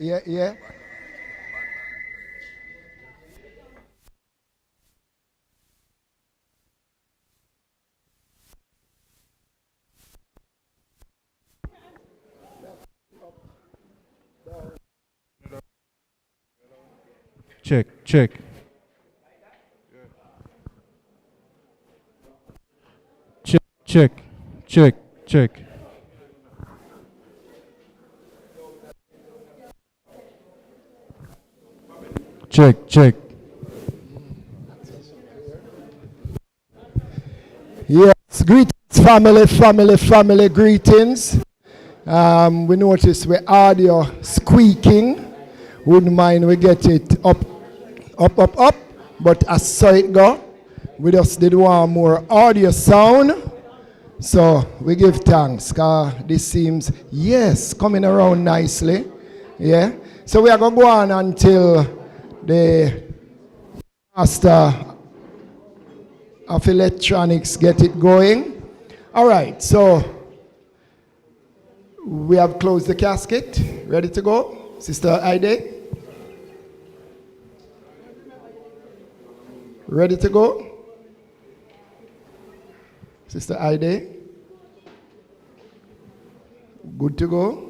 Yeah, yeah. Check, check. Check, check, check, check. Check, check. Yes, greetings, family, greetings. We notice we audio squeaking. Wouldn't mind we get it up. But as so it go, we just did one more audio sound. So we give thanks, cause this seems, yes, coming around nicely. Yeah. So we are going to go on until the master of electronics get it going. All right, so we have closed the casket. Ready to go? Sister Ide? Ready to go? Sister Ide? Good to go?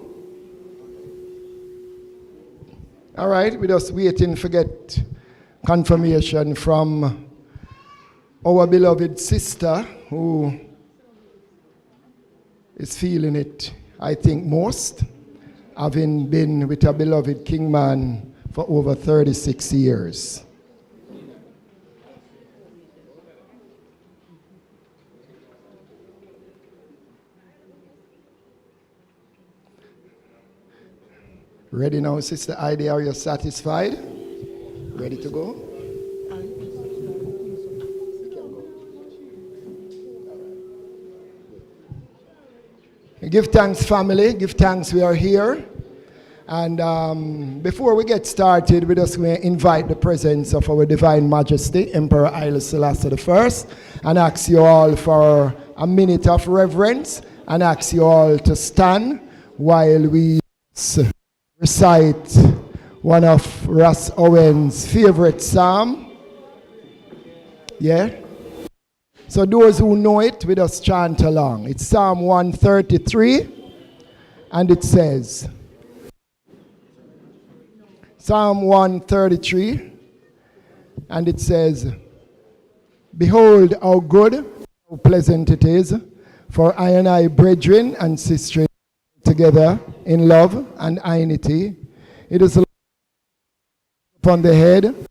All right, we're just waiting for get confirmation from our beloved sister who is feeling it, I think, most, having been with her beloved Kingman for over 36 years. Ready now, Sister Ida? Are you satisfied? Ready to go? Give thanks, family. Give thanks, we are here. And before we get started, we just going to invite the presence of our Divine Majesty, Emperor Haile Selassie I, and ask you all for a minute of reverence, and ask you all to stand while we recite one of Ras Owen's favorite psalm. Yeah? So those who know it, we just chant along. It's Psalm 133, and it says, Psalm 133, and it says, behold how good, how pleasant it is for I and I, brethren and sisters, together in love and unity. It is upon the head,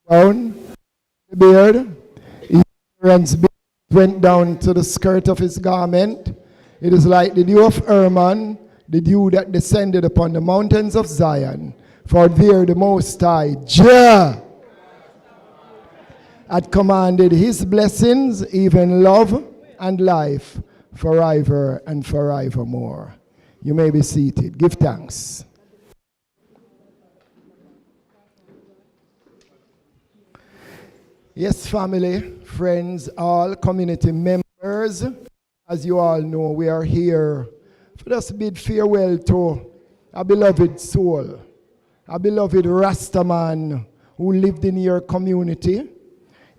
down the beard, Aaron's beard went down to the skirt of his garment. It is like the dew of Hermon, the dew that descended upon the mountains of Zion. For there the Most High, Jah, had commanded his blessings, even love and life, forever and forevermore. You may be seated. Give thanks. Yes, family, friends, all community members, as you all know, we are here for us to bid farewell to a beloved soul, a beloved Rastaman who lived in your community,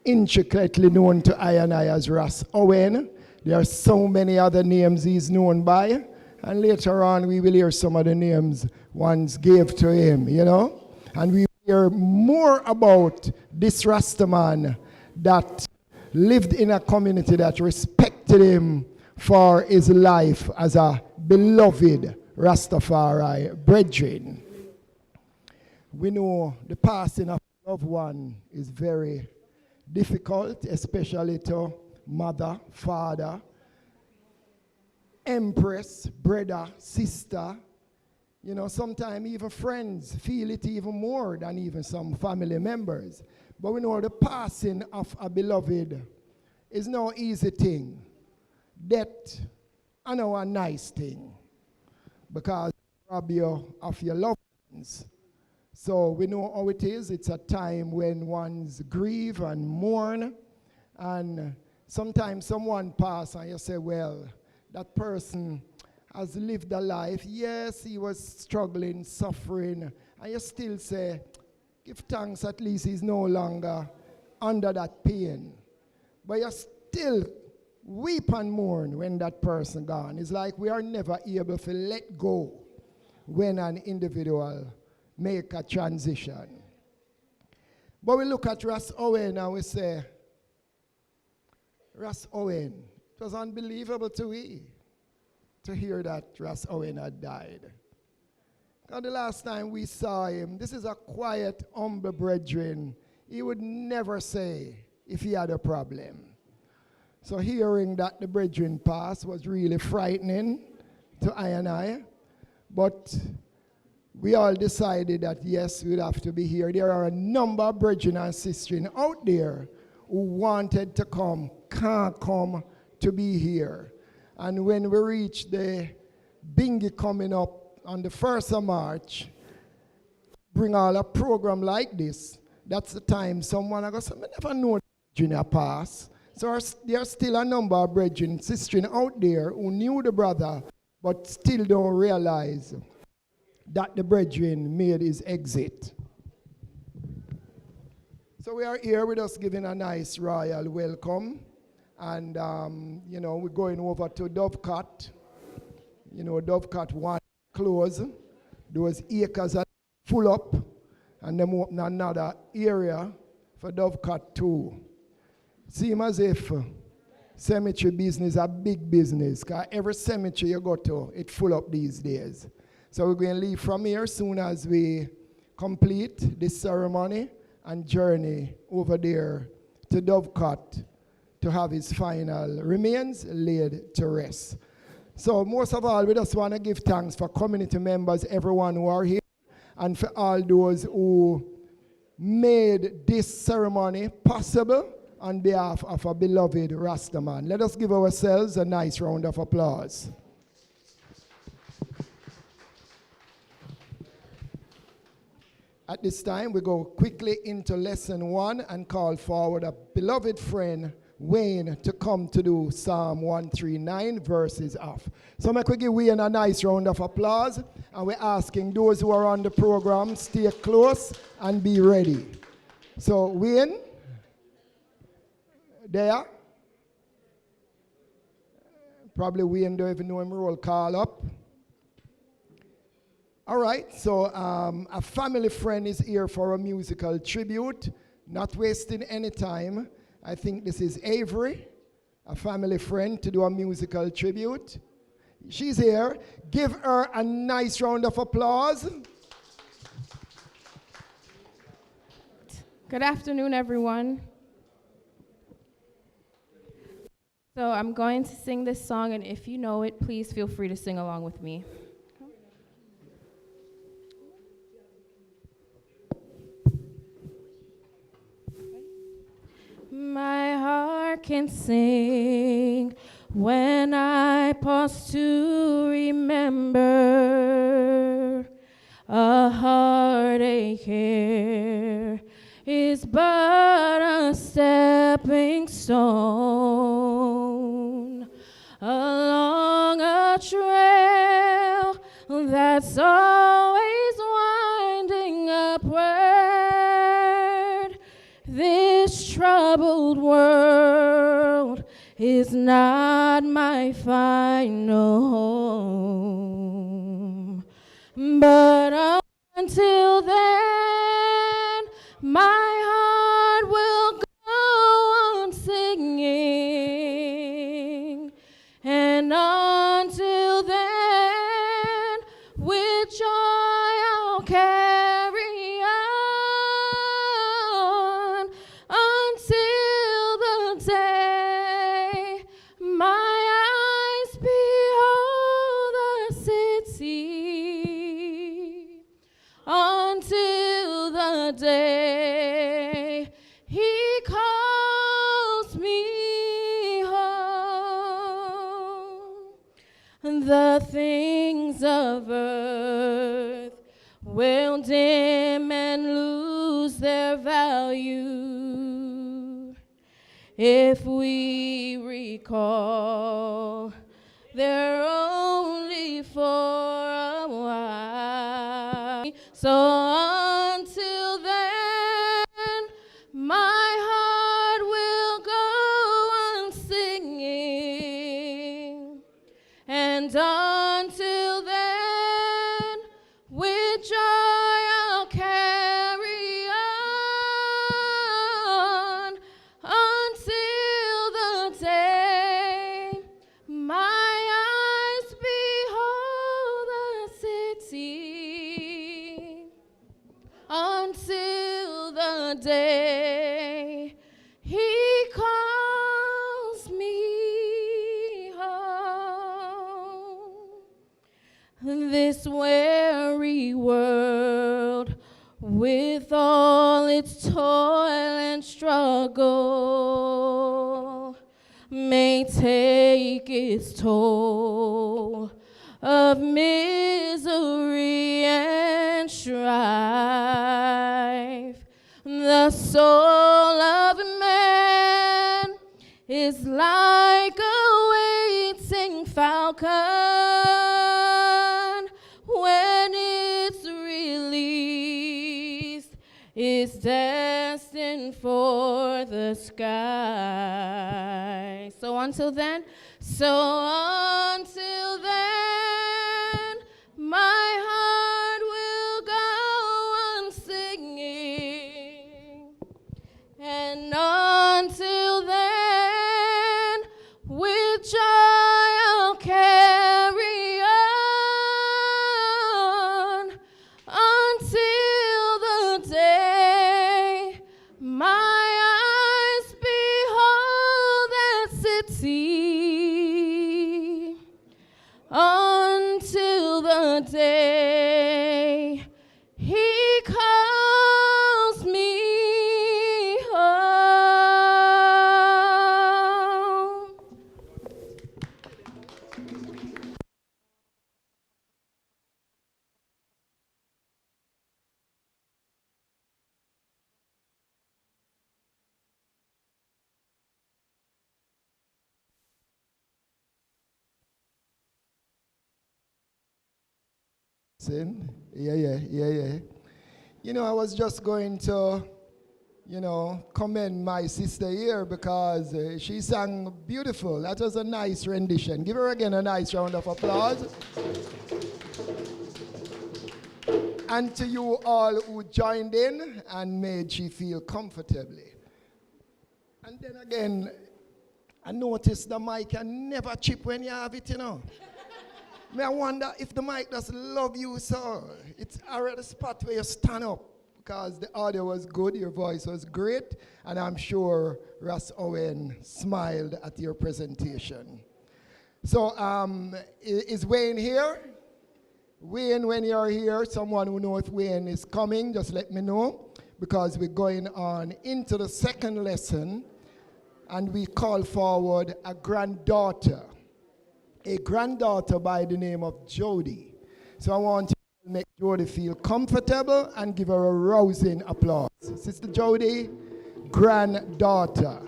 intricately known to I and I as Ras Owen. There are so many other names he's known by, and later on we will hear some of the names ones gave to him, you know, and we hear more about this Rastaman that lived in a community that respected him for his life as a beloved Rastafari brethren. We know the passing of a loved one is very difficult, especially to mother, father, empress, brother, sister. You know, sometimes even friends feel it even more than even some family members. But we know the passing of a beloved is no easy thing. Death, I know, a nice thing, because it rob you of your loved ones. So we know how it is. It's a time when one's grieve and mourn, and sometimes someone pass and you say, well, that person, has lived a life. Yes, he was struggling, suffering, and you still say, give thanks, at least he's no longer under that pain. But you still weep and mourn when that person gone. It's like we are never able to let go when an individual make a transition. But we look at Ras Owen and we say, Ras Owen, it was unbelievable to we to hear that Ras Owen had died. And the last time we saw him, this is a quiet, humble brethren. He would never say if he had a problem. So hearing that the brethren passed was really frightening to I and I. But we all decided that yes, we'd have to be here. There are a number of brethren and sisters out there who wanted to come, can't come to be here. And when we reach the bingy coming up on the 1st of March, bring all a program like this, that's the time someone I go say, I never know junior pass. So there are still a number of brethren, sisters out there who knew the brother, but still don't realize that the brethren made his exit. So we are here with us giving a nice royal welcome. And, we're going over to Dovecot. Dovecot 1 close. Those acres are full up. And then open another area for Dovecot 2. Seems as if cemetery business is a big business, because every cemetery you go to, it's full up these days. So we're going to leave from here as soon as we complete this ceremony and journey over there to Dovecot to have his final remains laid to rest. So most of all, we just want to give thanks for community members, everyone who are here, and for all those who made this ceremony possible on behalf of our beloved Rastaman. Let us give ourselves a nice round of applause. At this time, we go quickly into lesson 1 and call forward a beloved friend, Wayne, to come to do Psalm 139 verses off. So make we give Wayne a nice round of applause, and we're asking those who are on the program, stay close and be ready. So Wayne, there. Probably Wayne don't even know him roll call up. All right, so a family friend is here for a musical tribute. Not wasting any time. I think this is Avery, a family friend, to do a musical tribute. She's here. Give her a nice round of applause. Good afternoon, everyone. So I'm going to sing this song, and if you know it, please feel free to sing along with me. My heart can sing when I pause to remember. A heartache here is but a stepping stone along a trail that's always winding upward. This troubled world is not my final home, but until then, my heart will go on singing, and until then, with joy I'll carry on until the day my eyes behold the city, until the day he calls me home. The things of earth will dim and lose their value if we recall their only So until then, my heart will go on singing. And until then, with joy I'll carry on until the day my eyes behold the city. Until the day he calls me home. This weary world, with all its toil and struggle, may take its toll of misery and strife. The soul of man is like a waiting falcon when it's released, is destined for the sky. So until then, my heart will go on singing. And until then, with joy I'll carry on until the day my eyes behold that city. Until the day he calls me home. Yeah. You know, I was just going to, commend my sister here because she sang beautiful. That was a nice rendition. Give her again a nice round of applause. And to you all who joined in and made she feel comfortably. And then again, I noticed the mic can never chip when you have it, May I wonder if the mic does love you, sir. It's already the spot where you stand up because the audio was good, your voice was great, and I'm sure Russ Owen smiled at your presentation. So, is Wayne here? Wayne, when you're here, someone who knows Wayne is coming, just let me know, because we're going on into the second lesson, and we call forward a granddaughter by the name of Jody. So I want to make Jody feel comfortable and give her a rousing applause. Sister Jody, granddaughter.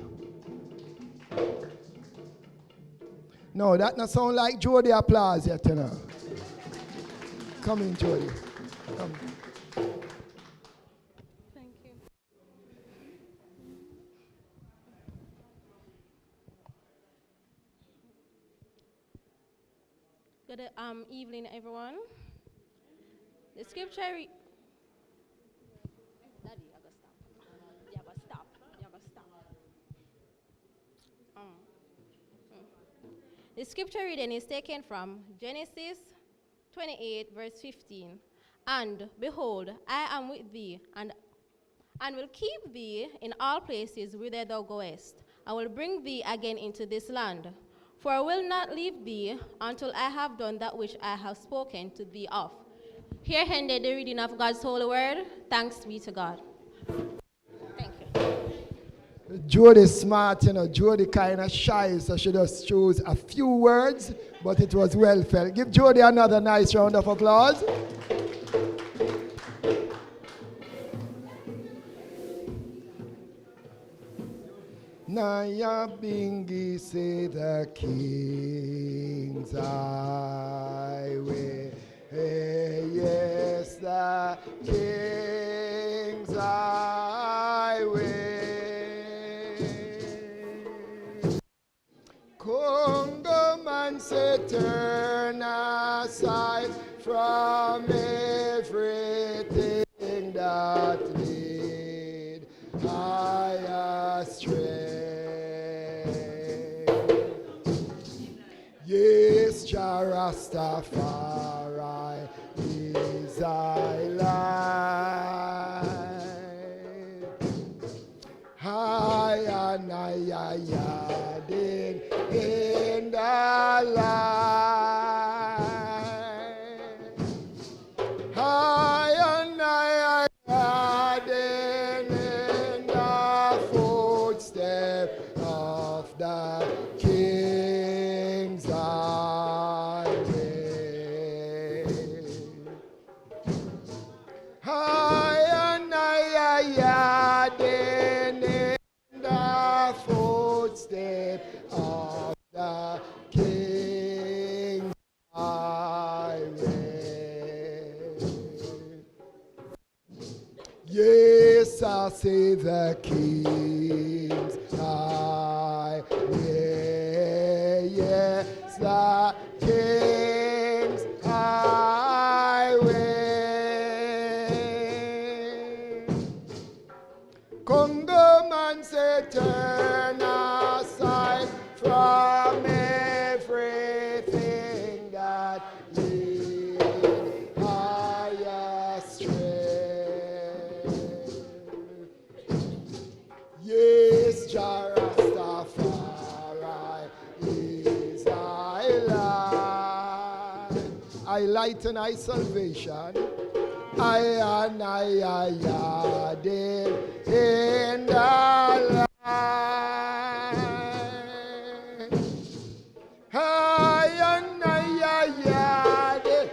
No, that not sound like Jody applause yet, Come in, Jody. Come. Thank you. Good evening, everyone. The scripture. Daddy, I gotta stop. You gotta stop. The scripture reading is taken from Genesis 28, verse 15. And behold, I am with thee, and will keep thee in all places whither thou goest. I will bring thee again into this land. For I will not leave thee until I have done that which I have spoken to thee of. Here ended the reading of God's holy word. Thanks be to God. Thank you. Jody's smart, Jody kind of shy, so she just chose a few words, but it was well felt. Give Jody another nice round of applause. Naya Bingi say the King's highway. Hey, yes, the King's highway. Congo man say turn aside from everything that lead I astray. Yes, Jah Rastafari is thy light. High and higher in the light. High and higher in the footsteps of the King's highway. High and higher in the footsteps of the King's highway. Yes, I say the King's highway. Yes, the King's highway. Congo man say turn aside from everything that lead I astray. Yes, Jah Rastafari is thy light. I light and I salvation. I and I did in the light. I and I did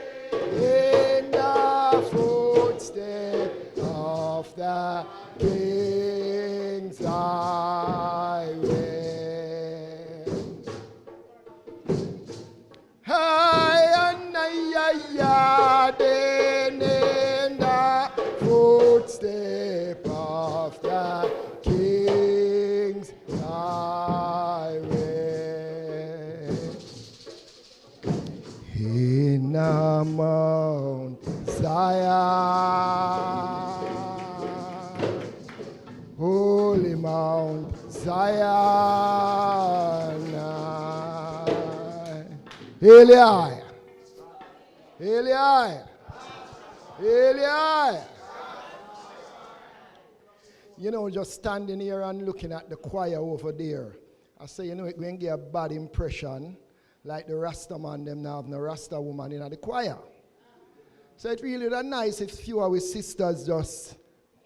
in the footsteps of the King's highway. I and I did in the footsteps of the King's highway. In a Mount Zion, holy Mount Zion, Eli, Eli, Eli. You know, just standing here and looking at the choir over there, I say, you know, it going to get a bad impression, like the Rasta man, them now have no Rasta woman in the choir. So it's really that nice if few of our sisters just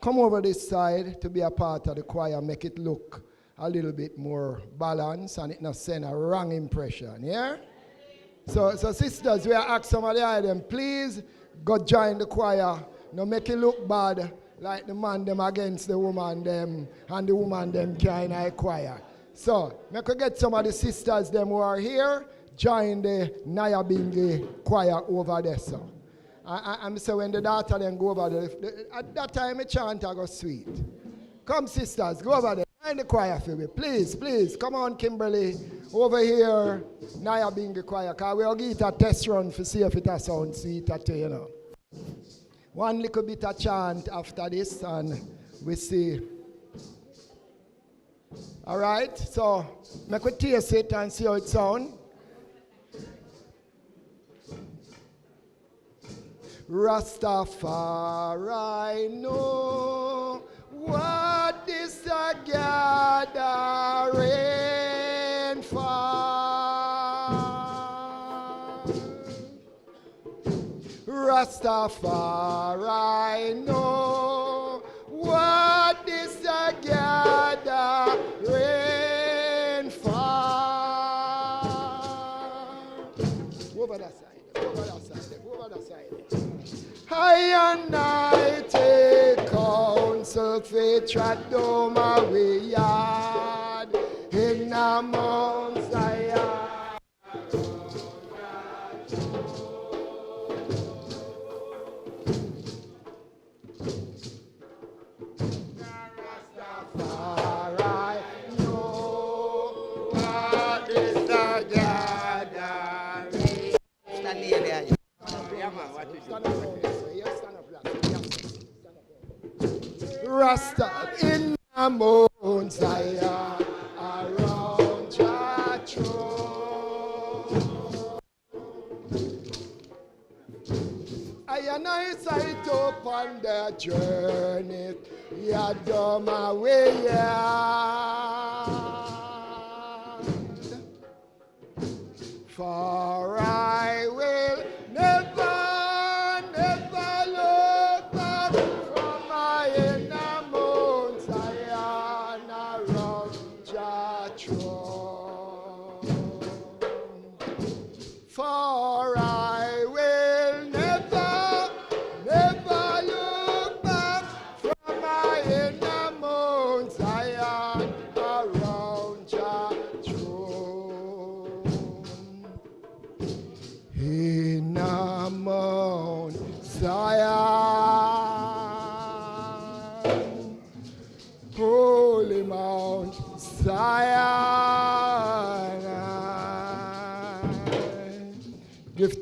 come over this side to be a part of the choir, make it look a little bit more balanced and it not send a wrong impression, yeah? So sisters, we are asking somebody of them, please go join the choir. No make it look bad like the man them against the woman them and the woman them join the choir. So, make we get some of the sisters them who are here, join the Nyabingi choir over there, so. And so when the daughter then go over there, at that time a chant I go sweet. Come sisters, go over there. Join the choir for me. Please, please. Come on, Kimberly. Over here, Nyabingi choir. Because we'll get a test run to see if it sounds sweet at you, you know. One little bit of chant after this and we see. All right, so make we taste it and see how it sounds. Rastafari know what is a gathering for. Rastafari know what is a gathering for. Over that side, over that side, over that side. I and I take counsel for trot down my way yard in a Mount Zion. Stand up on this way. Yes, stand up, Rasta. Rasta in the Mount Zion, around your throne. I and I sight up on the journey, you do my way, for I will never, never look back from my inner Mount Zion around your throne. For I will never, never look back from my inner Mount Zion around your throne. In a Mount Zion, holy Mount Zion. Give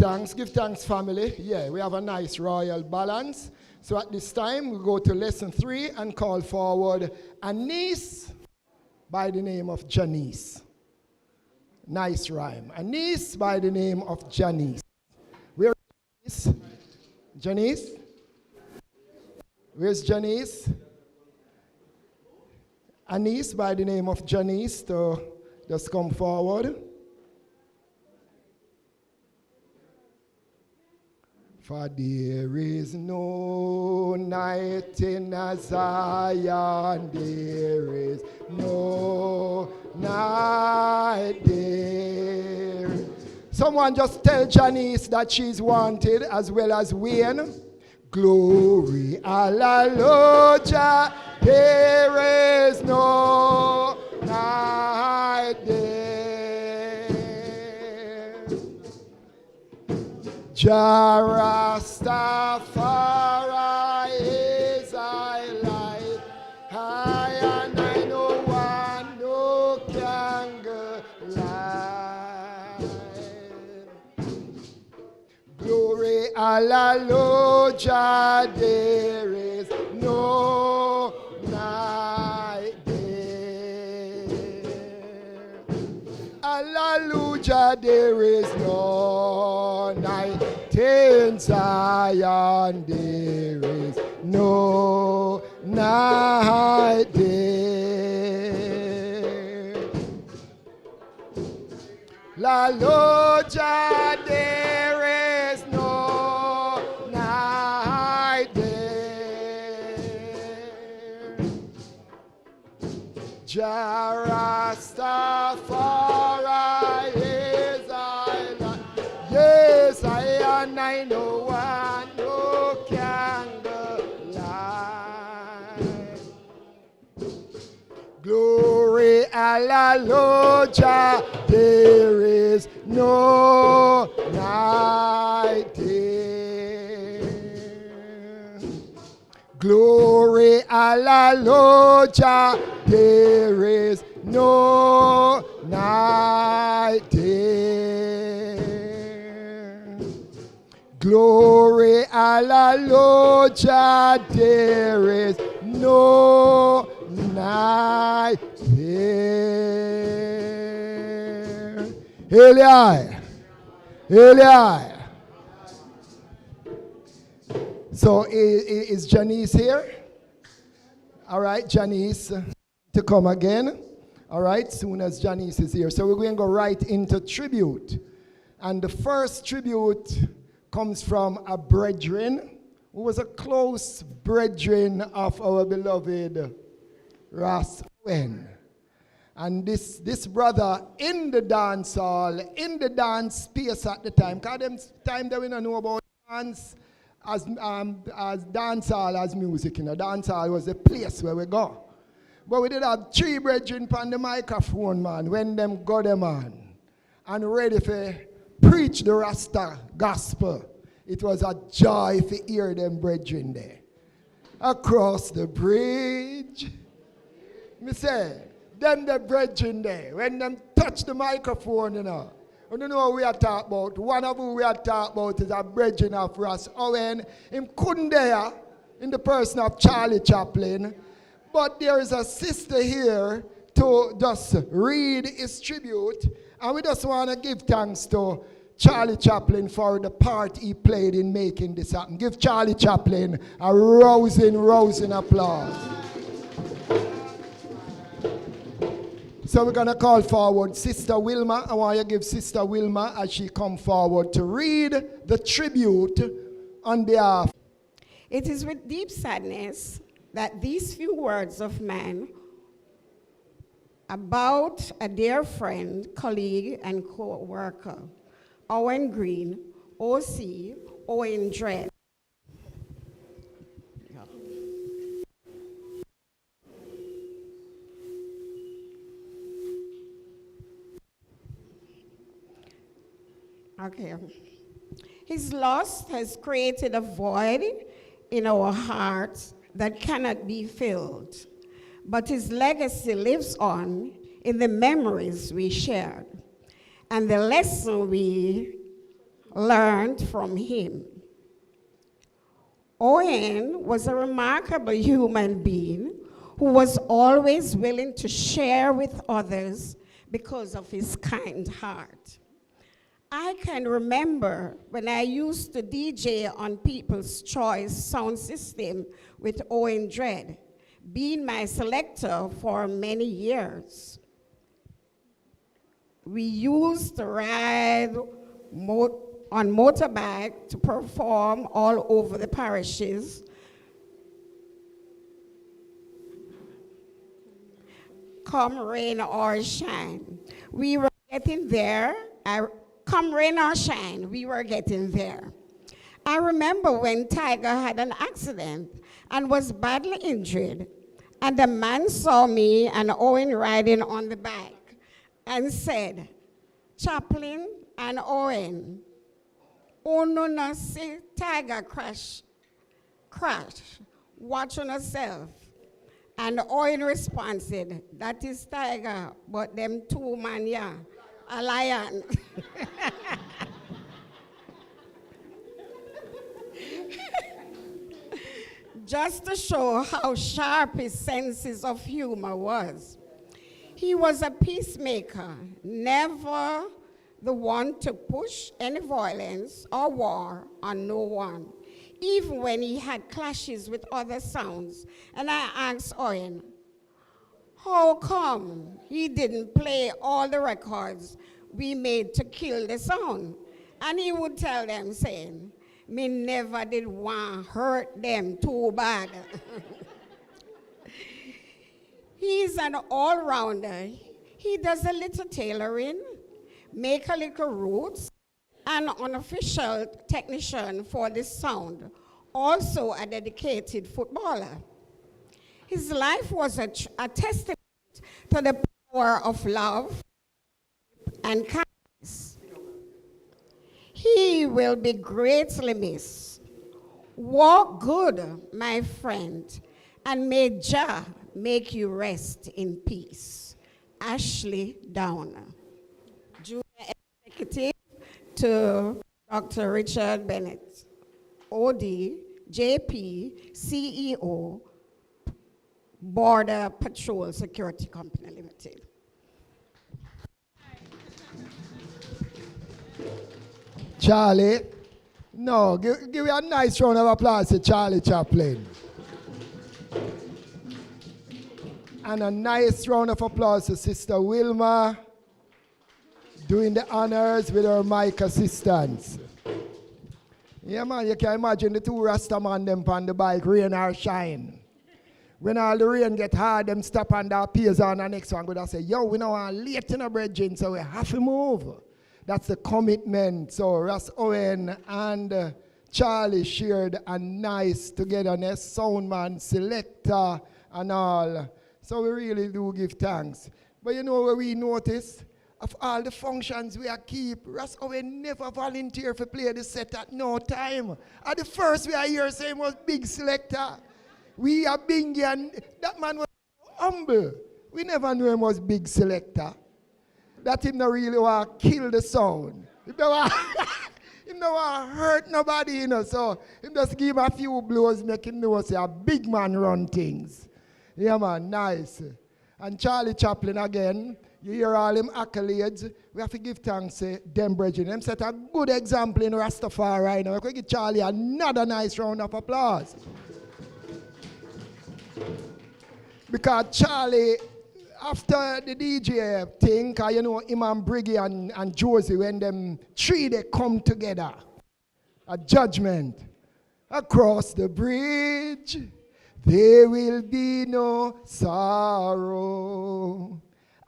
thanks, family. Yeah, we have a nice royal balance. So at this time, we go to lesson 3 and call forward a niece by the name of Janice. Nice rhyme. A niece by the name of Janice. Where is Janice? Janice? Where's Janice? A niece by the name of Janice to just come forward. For there is no night in Zion, there is no night there. Someone just tell Janice that she's wanted, as well as Wayne. Glory, hallelujah, there is no night there. Jah Rastafari is I light, high and I know one no can go light. Glory, hallelujah, there is no night there. Hallelujah, there is no night in Zion, there is no night there. Hallelujah, there is no night there. Jah Rastafari is I light. Yes, I know one no candlelight. Glory, hallelujah, there is no night there. Glory, hallelujah, there is no night there. Glory, hallelujah, there is no night there. Eli, Eli. So is Janice here? All right, Janice to come again. All right, soon as Janice is here. So we're going to go right into tribute. And the first tribute comes from a brethren who was a close brethren of our beloved Owen. And this brother in the dance hall, in the dance space at the time, because them time they we don't know about dance as dance hall as music, you know. Dance hall was the place where we go. But we did have 3 brethren on the microphone, man, when them got them on and ready for preach the Rasta gospel. It was a joy to hear them brethren there. Across the bridge, me say, them the brethren there, when them touch the microphone, you know, You don't know who we are talking about. One of who we are talking about is a brethren of Ross Owen. Him couldn't there in the person of Charlie Chaplin. But there is a sister here to just read his tribute. And we just want to give thanks to Charlie Chaplin for the part he played in making this happen. Give Charlie Chaplin a rousing applause. So we're going to call forward Sister Wilma. I want you to give Sister Wilma as she come forward to read the tribute on behalf. It is with deep sadness that these few words of mine about a dear friend, colleague, and co-worker, Owen Green, OC, Owen Dredd. Okay. His loss has created a void in our hearts that cannot be filled, but his legacy lives on in the memories we shared and the lesson we learned from him. Owen was a remarkable human being who was always willing to share with others because of his kind heart. I can remember when I used to DJ on People's Choice sound system with Owen Dredd, being my selector for many years. We used to ride on motorbike to perform all over the parishes. Come rain or shine, we were getting there. Come rain or shine, we were getting there. I remember when Tiger had an accident and was badly injured, and the man saw me and Owen riding on the bike and said, "Chaplain and Owen, oh no, see Tiger crash, watch on yourself." And Owen responded, "That is Tiger, but them two man, yeah, a lion." Just to show how sharp his senses of humor was. He was a peacemaker, never the one to push any violence or war on no one, even when he had clashes with other sounds. And I asked Owen, how come he didn't play all the records we made to kill the sound? And he would tell them, saying, "Me never did want to hurt them too bad." He's an all-rounder. He does a little tailoring, make a little roots, an unofficial technician for the sound, also a dedicated footballer. His life was a testament to the power of love and kindness. He will be greatly missed. Walk good, my friend, and may Jah make you rest in peace. Ashley Downer, Junior Executive to Dr. Richard Bennett, OD, JP, CEO, Border Patrol Security Company Limited. Charlie, no, give you a nice round of applause to Charlie Chaplin. And a nice round of applause to Sister Wilma, doing the honors with her mic assistants. Yeah, man, you can imagine the two Rasta man them on the bike, rain or shine. When all the rain get hard, them stop and the appears on the next one. Go say, yo, we know we're late in a bridging, so we have to move. That's the commitment. So Ross Owen and Charlie shared a nice togetherness, sound man, selector, and all. So we really do give thanks. But you know what we notice? Of all the functions we are keep, Ross Owen never volunteered to play the set at no time. At the first we are here saying was big selector. We are Bingy and that man was humble. We never knew him was big selector. that him not really want to kill the sound. Him don't want, him don't want to hurt nobody, you know. So him just give him a few blows, make him know say a big man run things. Yeah, man, nice. And Charlie Chaplin again, you hear all them accolades. We have to give thanks to them brethren. Them set a good example in Rastafari right now. We could give Charlie another nice round of applause. Because Charlie, after the DJ thing, you know, him and Briggy and Josie, when them three they come together, a judgment across the bridge, there will be no sorrow.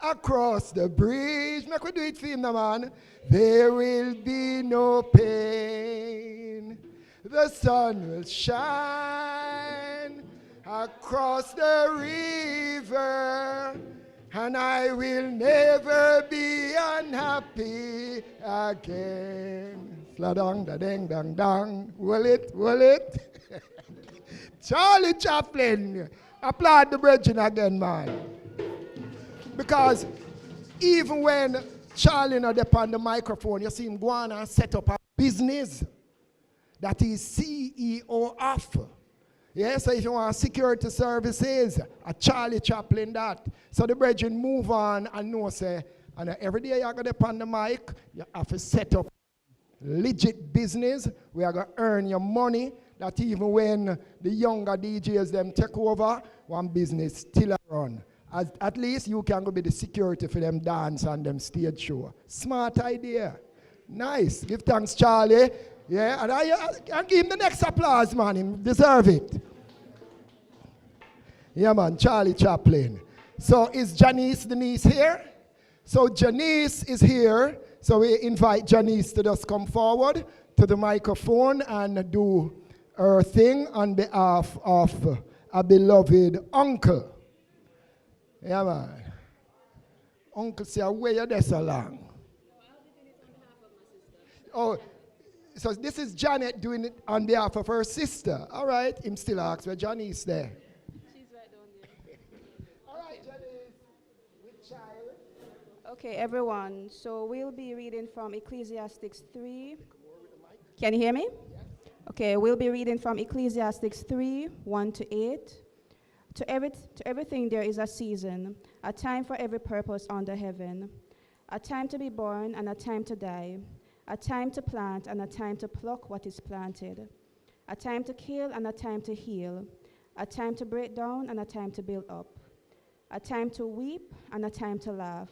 Across the bridge, make we do it for him now, man. There will be no pain. The sun will shine across the river, and I will never be unhappy again. Sladong, da ding, dang, dang. Will it? Charlie Chaplin. Applaud the brethren again, man. Because even when Charlie not upon the microphone, you see him go on and set up a business that he's CEO of. Yeah, so if you want security services, a Charlie Chaplin that. So the brethren move on and know, say, and every day you go upon the mic, you have to set up legit business where you going to earn your money, that even when the younger DJs them take over, one business still run. At least you can go be the security for them dance and them stage show. Smart idea. Nice. Give thanks, Charlie. Yeah, and I give him the next applause, man. He deserve it. Yeah, man, Charlie Chaplin. So is Janice Denise here? So Janice is here. So we invite Janice to just come forward to the microphone and do her thing on behalf of a beloved uncle. Yeah, man. Uncle say, where you there so long? Oh, so this is Janet doing it on behalf of her sister. All right, him still asks where Janice there. She's right down there. All right, Janice, with child. Okay, everyone. So we'll be reading from Ecclesiastes 3. Can you hear me? Yes. Okay, we'll be reading from Ecclesiastes 3, 1 to 8. To everything there is a season, a time for every purpose under heaven, a time to be born and a time to die, a time to plant and a time to pluck what is planted, a time to kill and a time to heal, a time to break down and a time to build up, a time to weep and a time to laugh,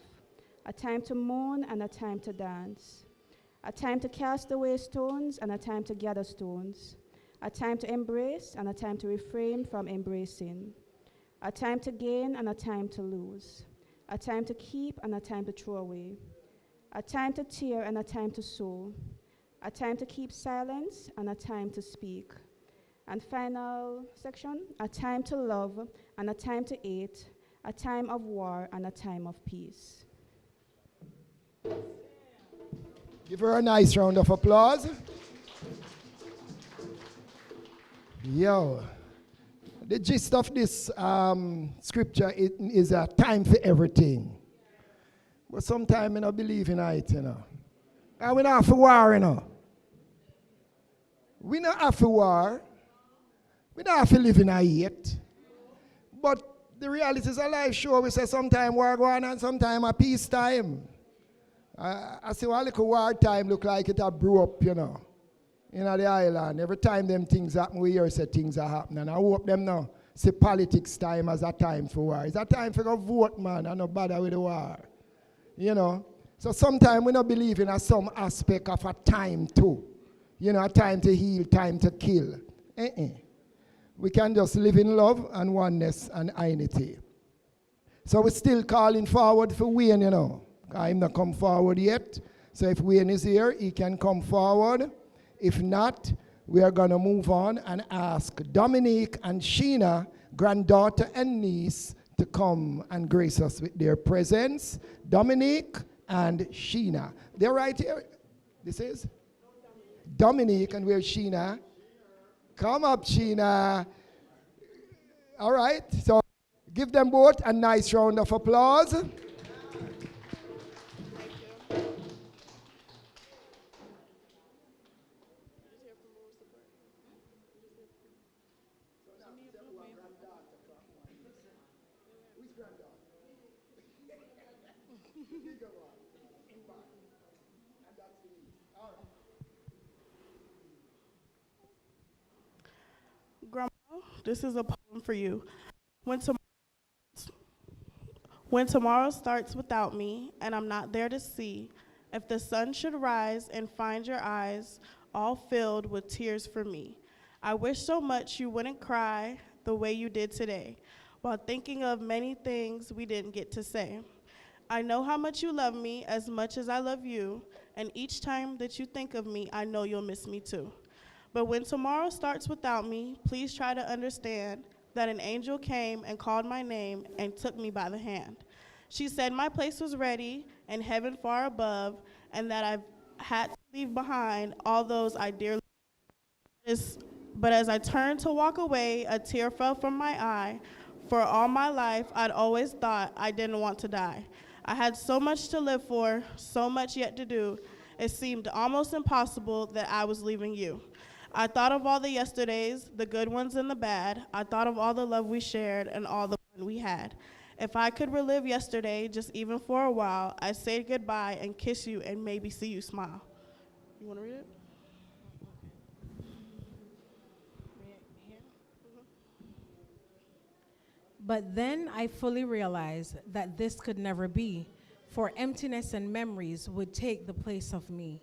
a time to mourn and a time to dance, a time to cast away stones and a time to gather stones, a time to embrace and a time to refrain from embracing, a time to gain and a time to lose, a time to keep and a time to throw away, a time to tear and a time to sow, a time to keep silence and a time to speak. And final section, a time to love and a time to hate, a time of war and a time of peace. Give her a nice round of applause. Yo. The gist of this scripture is a time for everything. But sometimes I don't believe in it, you know. And we don't have to war, you know. We don't have to war. We don't have to live in a hate. But the reality is a life show. We say sometimes war go on and sometimes a peace time. I see what little war time look like it a brew up, you know. In the island, every time them things happen, we hear say things are happening. And I hope them now see politics time as a time for war. It's a time for go vote, man, and no bother with the war. You know? So sometimes we don't believe in some aspect of a time too. You know, a time to heal, time to kill. We can just live in love and oneness and unity. So we're still calling forward for Wayne, you know. I'm not come forward yet. So if Wayne is here, he can come forward. If not, we are going to move on and ask Dominique and Sheena, granddaughter and niece, to come and grace us with their presence. Dominique and Sheena. They're right here. This is? Dominique, and where's Sheena? Come up, Sheena. All right, so give them both a nice round of applause. Grandma, this is a poem for you. When, tom- when tomorrow starts without me and I'm not there to see, if the sun should rise and find your eyes all filled with tears for me, I wish so much you wouldn't cry the way you did today while thinking of many things we didn't get to say. I know how much you love me as much as I love you, and each time that you think of me, I know you'll miss me too. But when tomorrow starts without me, please try to understand that an angel came and called my name and took me by the hand. She said my place was ready and heaven far above, and that I've had to leave behind all those I dearly loved. But as I turned to walk away, a tear fell from my eye. For all my life, I'd always thought I didn't want to die. I had so much to live for, so much yet to do. It seemed almost impossible that I was leaving you. I thought of all the yesterdays, the good ones and the bad. I thought of all the love we shared and all the fun we had. If I could relive yesterday, just even for a while, I'd say goodbye and kiss you and maybe see you smile. You want to read it? But then I fully realized that this could never be, for emptiness and memories would take the place of me.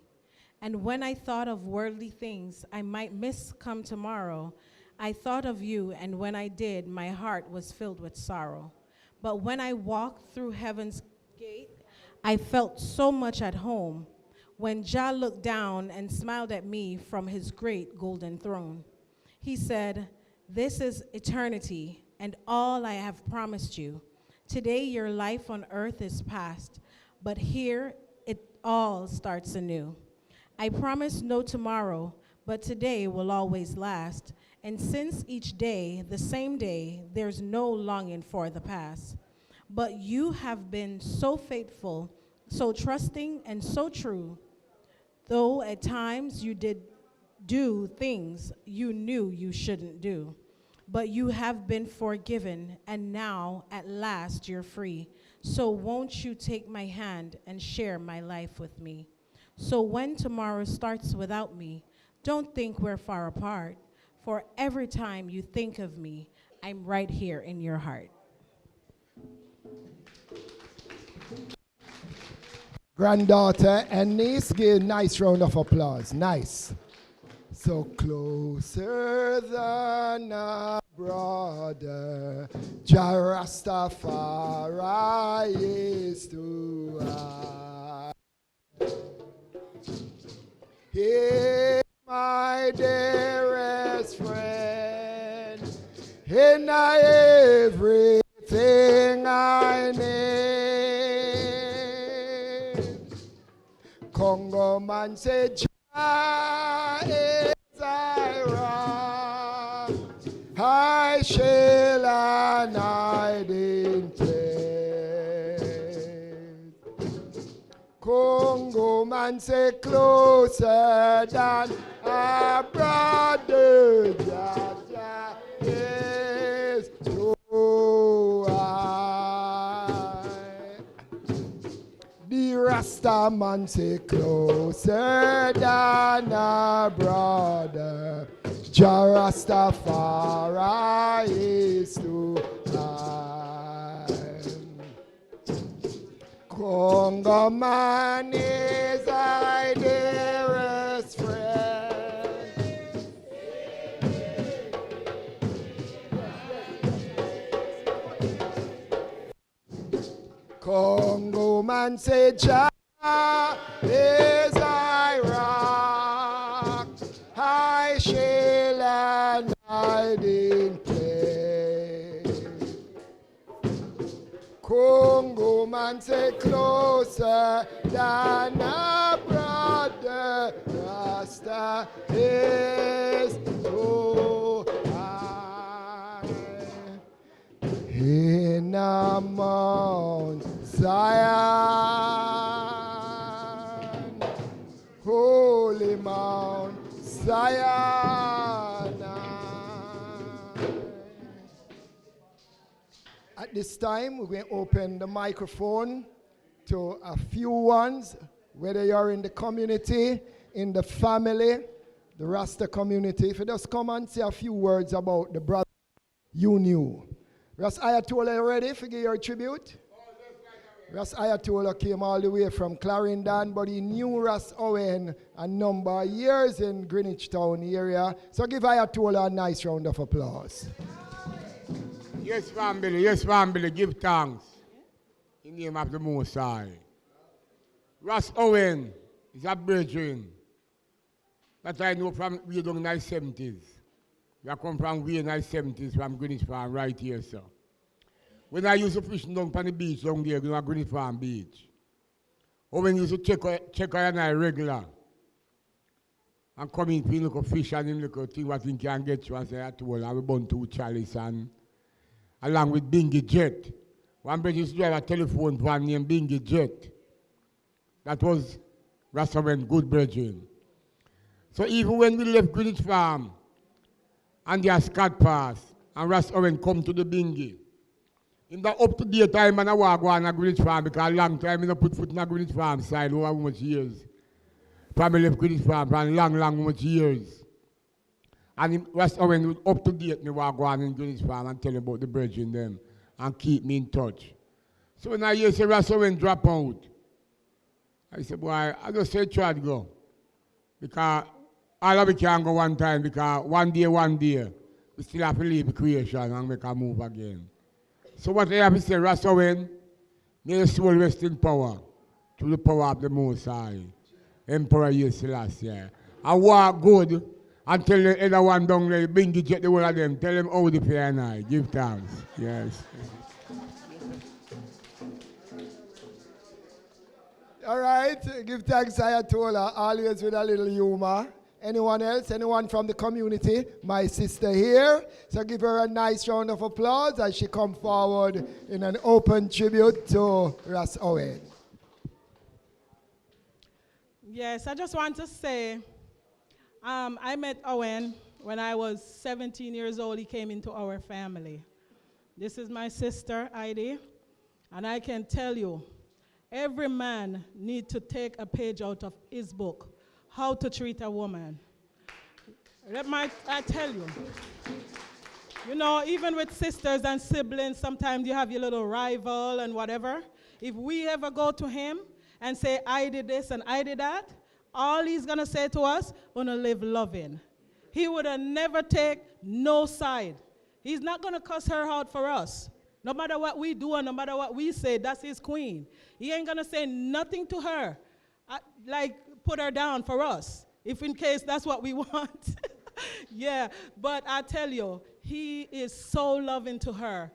And when I thought of worldly things I might miss come tomorrow, I thought of you, and when I did, my heart was filled with sorrow. But when I walked through heaven's gate, I felt so much at home when Jah looked down and smiled at me from his great golden throne. He said, "This is eternity and all I have promised you. Today your life on earth is past, but here it all starts anew. I promise no tomorrow, but today will always last. And since each day, the same day, there's no longing for the past. But you have been so faithful, so trusting, and so true, though at times you did do things you knew you shouldn't do. But you have been forgiven, and now at last you're free. So won't you take my hand and share my life with me? So when tomorrow starts without me, don't think we're far apart, for every time you think of me, I'm right here in your heart." Granddaughter and niece, give a nice round of applause. Nice. So closer than a brother, Jah Rastafari is to us. He, my dearest friend, in everything I need. Congo man say, Jah is thy rock, I shall and hiding place. Congo man say closer than a brother, Jah is to I. The Rasta man say closer than a brother, Jah Rastafari is to I. Congo man is thy dearest friend. Congo man say Jah is thy rock, I shall and hiding place. Congo man say closer than a brother, Rasta is so high. In a Mount Zion, holy Mount Zion, At this time, we're going to open the microphone to a few ones, whether you're in the community, in the family, the Rasta community. If you just come and say a few words about the brother you knew. Ras Ayatollah, ready to give your tribute? Ras Ayatollah came all the way from Clarendon, but he knew Ras Owen a number of years in Greenwich town area. So give Ayatollah a nice round of applause. Yes, family, give thanks in the name of the Most High. Ras Owen is a brethren that I know from way down in the 70s. We come from way in the 70s from Greenwich Farm right here, sir. When I used to fish down on the beach down there, you know, Greenwich Farm Beach. Owen used to check her and I regular. And come in, look at fish and him look at thing what he can get you and say, I told him, I will burn 2 chalice and along with Bingy Jet. One brother used to drive a telephone van named Bingy Jet. That was Ras Owen good brethren. So even when we left Greenwich Farm and the Scott Pass and Ras Owen come to the Bingy, in the up to date time and I walk on a Greenwich Farm because a long time I don't put foot in a Greenwich Farm side over much years. Family left Greenwich Farm for long much years. And Ras Owen was up to date me walk on in Greenwich Farm and tell him about the brethren them and keep me in touch. So when I hear say Ras Owen drop out, I said, boy, I just say try to go. Because all of it can go one time because one day, we still have to leave the creation and make a move again. So what I have to say, Ras Owen, may your soul rest in power through the power of the Most High. Emperor Selassie. I walk good and tell the other one down there, Bingy Jet the whole of them, tell them how the fair and I. Give thanks. Yes. All right, give thanks, Ayatollah, always with a little humor. Anyone else? Anyone from the community? My sister here. So give her a nice round of applause as she comes forward in an open tribute to Ras Owen. Yes, I just want to say, I met Owen when I was 17 years old. He came into our family. This is my sister, Heidi, and I can tell you, every man needs to take a page out of his book, How to Treat a Woman. I tell you, you know, even with sisters and siblings, sometimes you have your little rival and whatever. If we ever go to him and say, I did this and I did that, all he's going to say to us, gonna live loving. He would have never take no side. He's not going to cuss her out for us. No matter what we do and no matter what we say, that's his queen. He ain't going to say nothing to her, like put her down for us, if in case that's what we want. Yeah, but I tell you, he is so loving to her.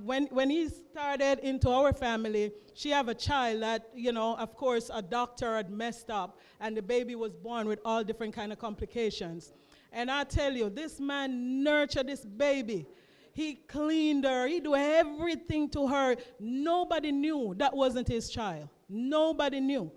When he started into our family, she have a child that, you know, of course, a doctor had messed up, and the baby was born with all different kind of complications. And I tell you, this man nurtured this baby. He cleaned her. He do everything to her. Nobody knew that wasn't his child. Nobody knew.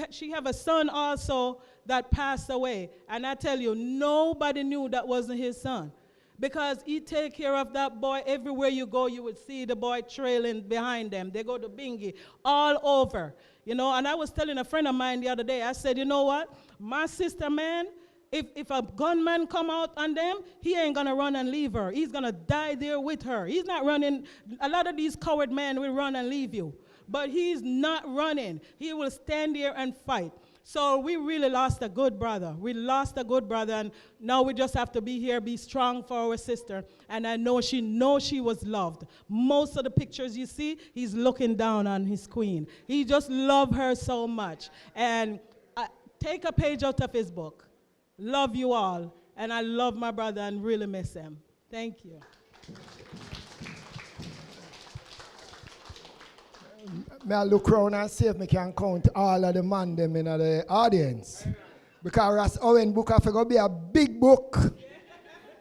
She have a son also that passed away. And I tell you, nobody knew that wasn't his son. Because he take care of that boy. Everywhere you go, you would see the boy trailing behind them. They go to Bingy all over. You know, and I was telling a friend of mine the other day, I said, you know what? My sister, man, if a gunman come out on them, he ain't going to run and leave her. He's going to die there with her. He's not running. A lot of these coward men will run and leave you. But he's not running. He will stand there and fight. So we really lost a good brother. We lost a good brother, and now we just have to be here, be strong for our sister. And I know she was loved. Most of the pictures you see, he's looking down on his queen. He just loved her so much. And take a page out of his book. Love you all. And I love my brother and really miss him. Thank you. May I look around and see if I can count all of the man them in the audience. Because Ras Owen book is going to be a big book.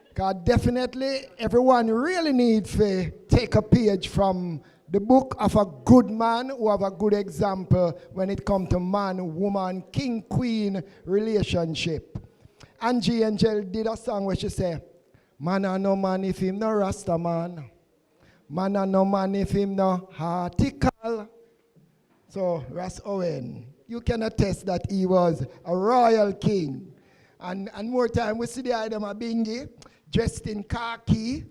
Because definitely everyone really needs to take a page from the book of a good man who have a good example when it comes to man, woman, king, queen relationship. Angie Angel did a song where she said, man and no man if him no Rasta man. Man and no man if him no article. So, Ras Owen, you can attest that he was a royal king. And more time, we see the item of Bingi, dressed in khaki,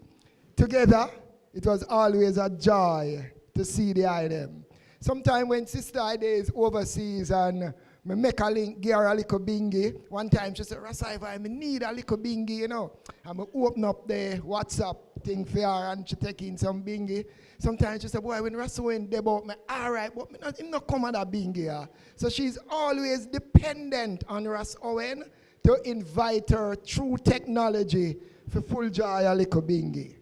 together. It was always a joy to see the item. Sometimes when Sister Ida is overseas and me make a link, give her a little bingy. One time she said, Rasai, I need a little bingy, you know. And I open up the WhatsApp thing for her and she take in some bingy. Sometimes she said, boy, when Rasai went there about me, all right, but me not come at that bingy. Yeah. So she's always dependent on Ras Owen to invite her through technology for full joy a little bingy.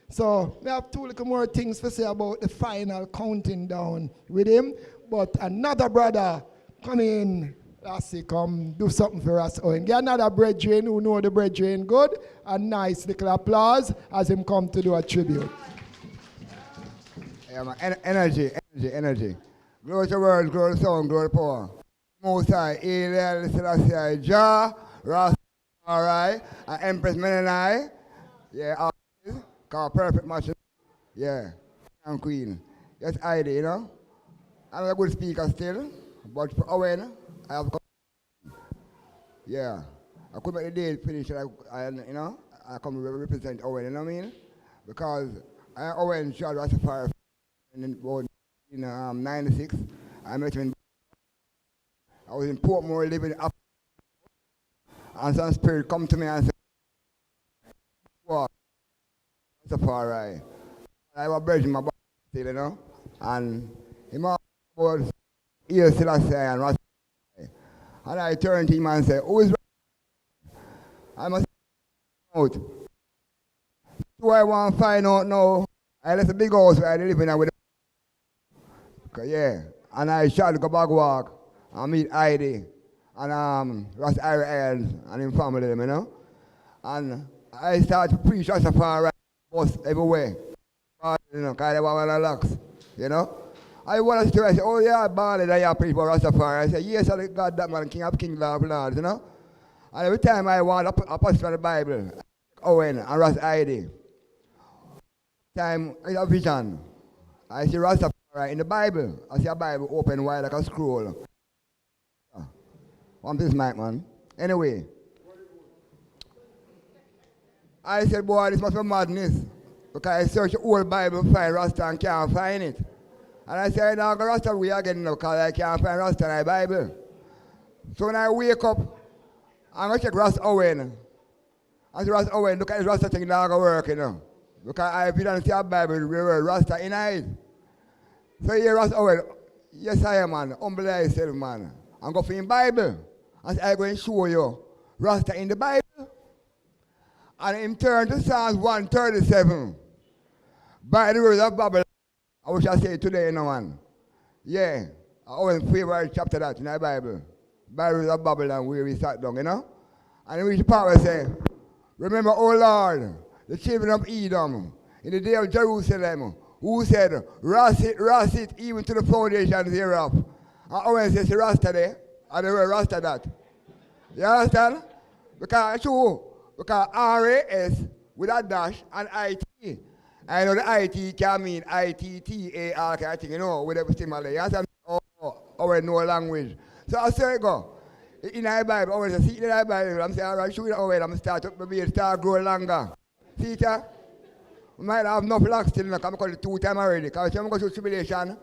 So we have two little more things to say about the final counting down with him. But another brother, come in, Lassie, come do something for us. Owen. Get another brethren who know the brethren good. A nice little applause as him come to do a tribute. Yeah, man. Energy. Glory to the world, glory to the sound, glory to the power. Most High, Eliel, Selassie, Jah, Ras, alright, and Empress Menenai. Yeah, all called perfect match. Yeah, and Queen. Yes, ID, you know. I'm a good speaker still. But for Owen, I have come. Yeah. I could make the day finish, you know, I come represent Owen, you know what I mean? Because Owen shot Rastafari in 96. I met him in I was in Portmore living up. And some spirit come to me and said, wow, Rastafari. I was bridging my body still, you know? And he was here still I say and Rastafari. And I turned to him and said, who is Rastafari? I must find out. So I want to find out now. I left a big house where I live in with yeah. And I shot to go back walk and meet Heidi and Ras Islands and his family, you know. And I started to preach Rastafari bus everywhere. You know, because they were one of the locks, you know. I want to say, oh yeah, Barley, that you preach about Rastafari. I said, yes, I got that man, King of Kings, Lord of Lords, you know. And every time I want a passage of the Bible, Owen and Ras Heidi. Time I have a vision. I see Rastafari in the Bible. I see a Bible open wide like a scroll. Want this mic, man. Anyway. I said, boy, this must be madness. Because I search the whole Bible, find Rasta and can't find it. And I said, now go Rasta way again now, because I can't find Rasta in the Bible. So when I wake up, I'm going to check Ras Owen. I said, Ras Owen, look at this Rasta thing now go work, you know. Because if you don't see a Bible, we were Rasta in it. So here, Ras Owen, yes I am, man. Humble yourself, man. I'm going for the Bible. And I'm going to show you Rasta in the Bible. And him turn to Psalms 137. By the words of Babylon. I wish I say it today, you know, man. Yeah. I always favorite chapter that in the Bible. By the words of Babylon, where we sat down, you know. And we reach the part where say, remember, O Lord, the children of Edom, in the day of Jerusalem, who said, Ras it, even to the foundations thereof. And Owen says, Rasta there, and they were Rasta that. You understand? Because it's true. Because RAS with a dash and IT. I know the IT can mean ITTAR kind of thing, you know, with everything. You understand? Owen know language. So I say, go. In the Bible, Owen says, see in the Bible, I'm saying, all right, show it Owen, I'm start up, maybe start growing longer. See it? We might have enough locks still, because I cut it 2 times already. Because when I go through tribulation,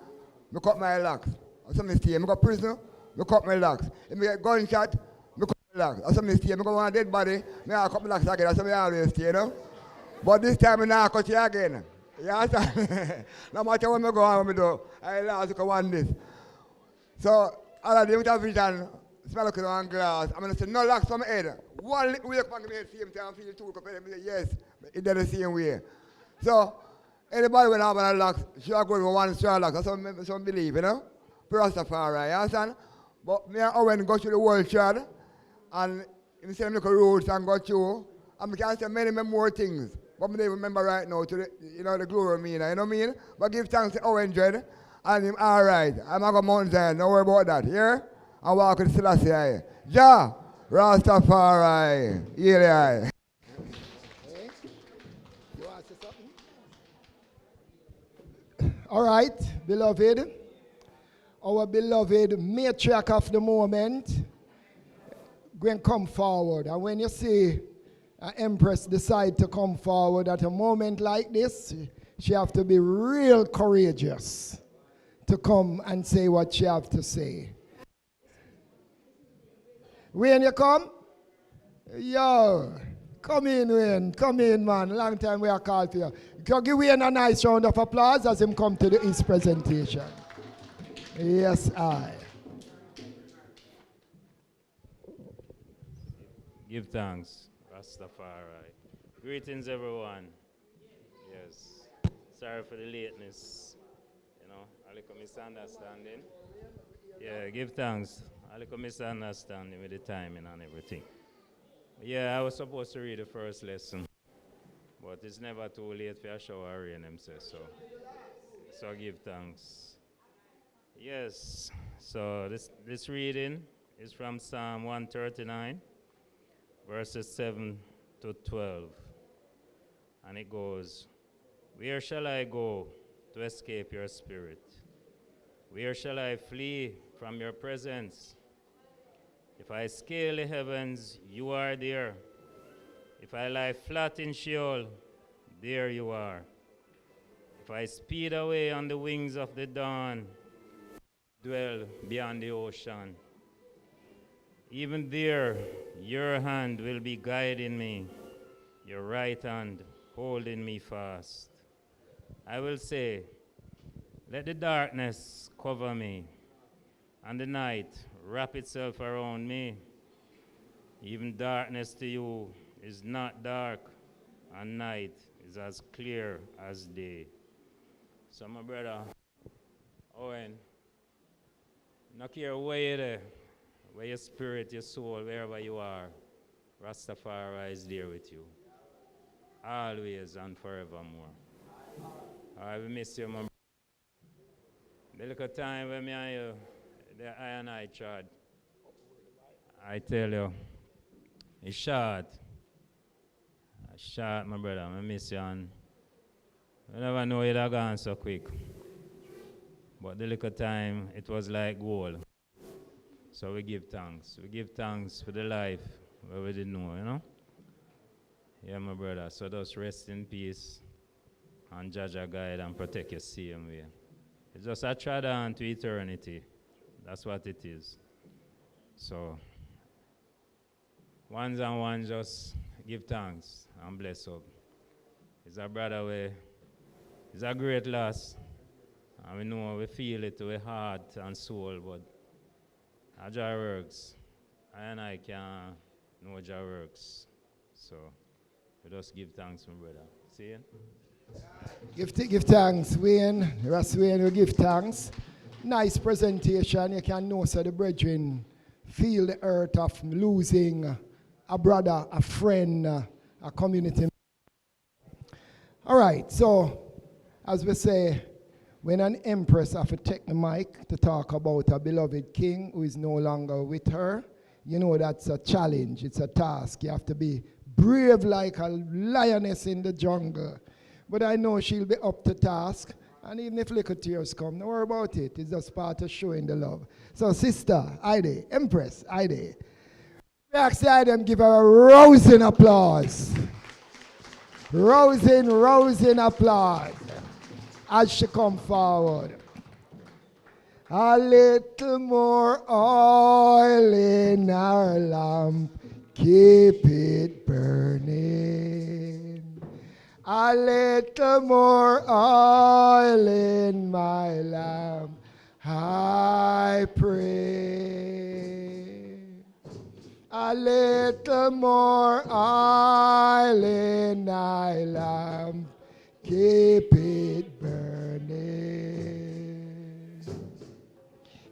I cut my locks. Or some mistake, I go prison, I cut my locks. If I get gunshot, I cut my locks. Or some mistake, I go on a dead body, I cut my locks again. That's what I always stay, you know. But this time I now cut it again. You understand? No matter what I go on, what I do, I last to one this. So, all of them with a vision, smell like on glass. I'm going to say, no locks from my head. One lick wake from the same time, feel 2 cups, and say, yes, it's the same way. So, anybody when I have a locks, should I go with one strong lock? That's what some believe, you know? Rastafari, you understand? But me and Owen go through the world trade, and he said, look at roads and go through, and I can say many more things. But I don't remember right now, to the, you know, the glory of me, you know what I mean? But give thanks to Owen Dread, and him all right. I'm going to go Mount Zion, don't worry about that, yeah? And walk with Selassie. Jah, Rastafari, Eli. You want to say something? All right, beloved. Our beloved matriarch of the moment, going to come forward. And when you see an empress decide to come forward at a moment like this, she have to be real courageous to come and say what she have to say. Wayne, you come? Yo, come in, Wayne. Come in, man. Long time we are called for you. Can you give Wayne a nice round of applause as him come to his presentation? Yes, I. Give thanks, Rastafari. Greetings, everyone. Yes. Sorry for the lateness. You know, a little misunderstanding. Yeah, give thanks. A little misunderstanding with the timing and everything. Yeah, I was supposed to read the first lesson, but it's never too late for a shower rain, so give thanks. Yes, so this reading is from Psalm 139, verses 7 to 12. And it goes, "Where shall I go to escape your spirit? Where shall I flee from your presence? If I scale the heavens, you are there. If I lie flat in Sheol, there you are. If I speed away on the wings of the dawn, dwell beyond the ocean. Even there, your hand will be guiding me, your right hand holding me fast. I will say, let the darkness cover me, and the night wrap itself around me. Even darkness to you is not dark, and night is as clear as day." So my brother, Owen, not care where you're there, where your spirit, your soul, wherever you are, Rastafari is there with you, always and forevermore. I will miss you, my brother. The little time when me and you, the I and I tried, I tell you, it's short. It's short, my brother. I miss you, and I never know you'd have gone so quick. But the little time, it was like gold. So we give thanks. We give thanks for the life where we didn't know, you know? Yeah, my brother. So just rest in peace and Jaja guide and protect you same way. It's just a tread on to eternity. That's what it is. So, ones and ones just give thanks and bless up. It's a brother way. It's a great loss. And we know we feel it with heart and soul, but Jah works. And I can know Jah works. So we just give thanks, my brother. See you? Give thanks, Wayne. Ras Wayne, we give thanks. Nice presentation. You can know so the brethren feel the hurt of losing a brother, a friend, a community. All right, so as we say, when an empress have to take the mic to talk about a beloved king who is no longer with her, you know that's a challenge, it's a task. You have to be brave like a lioness in the jungle. But I know she'll be up to task, and even if little tears come, don't worry about it. It's just part of showing the love. So sister, Ide, Empress, Ide, we ask Ide and give her a rousing applause. Rousing applause as she come forward. A little more oil in our lamp, keep it burning. A little more oil in my lamp, I pray. A little more oil in my lamp, keep it burning.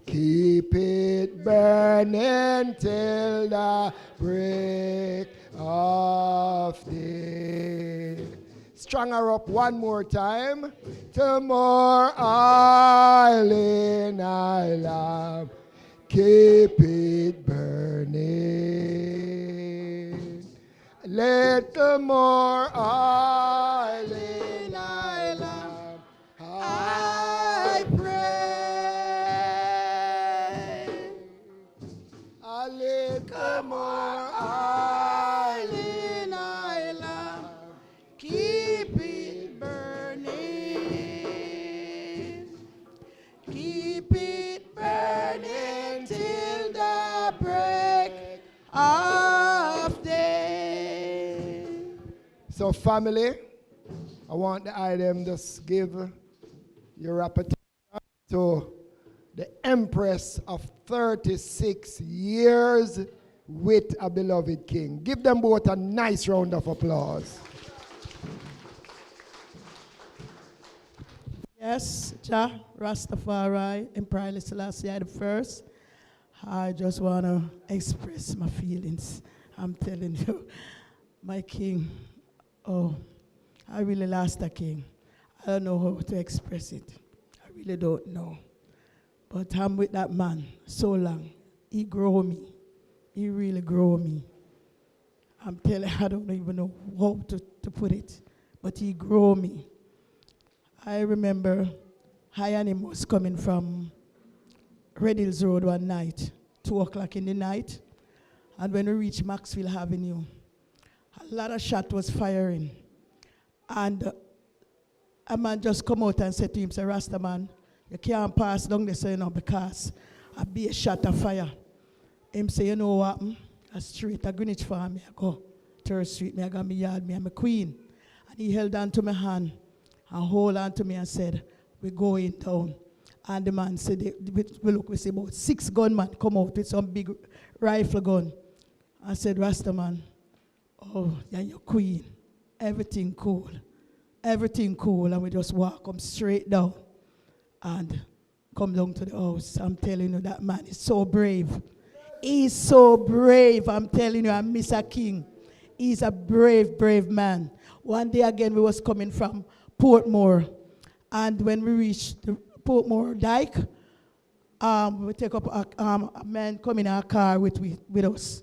Keep it burning till the break of day. Strung her up one more time. To more oil in our lamp, keep it burning. Little more oil in our lamp, So family, I want the item just give your appetite to the Empress of 36 years with a beloved king. Give them both a nice round of applause. Yes, Jah, Rastafari, Emperor Haile Selassie the first. I just want to express my feelings. I'm telling you, my king, oh, I really lost a king. I don't know how to express it. I really don't know. But I'm with that man so long. He grew me. He really grew me. I'm telling you, I don't even know how to put it. But he grew me. I remember I and him was coming from Red Hills Road one night, 2 o'clock in the night. And when we reached Maxwell Avenue, a lot of shot was firing. And a man just come out and said to him, say, Rasta man, you can't pass down this, you know, because I be a shot of fire. Him say, you know what, a street, a Greenwich farm, me I go, 3rd Street, me I got me yard, me I'm a queen. And he held on to my hand and hold on to me and said, we're going down. And the man said, we see about 6 gunmen come out with some big rifle gun. I said, Rasta man, oh, yeah, you're queen. Everything cool. Everything cool. And we just walk come straight down and come down to the house. I'm telling you, that man is so brave. He's so brave. I'm telling you, I'm Mr. King. He's a brave, brave man. One day again, we was coming from Portmore. And when we reached the Portmore Dyke, we take up a man come in our car with us.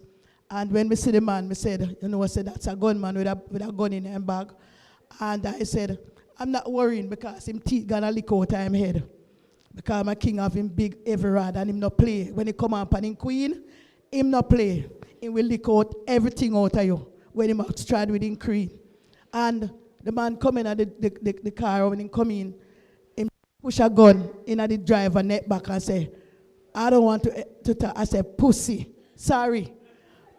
And when we see the man, we said, you know, I said, that's a gunman with a gun in his bag. And I said, I'm not worrying because him teeth gonna lick out of him head. Because my king have him big heavy rod and him not play. When he come up and him queen, him not play. He will lick out everything out of you when him stride with him queen. And the man come in at the car, when he come in, he push a gun in at the driver neck back and say, I don't want to talk. I said, pussy. Sorry.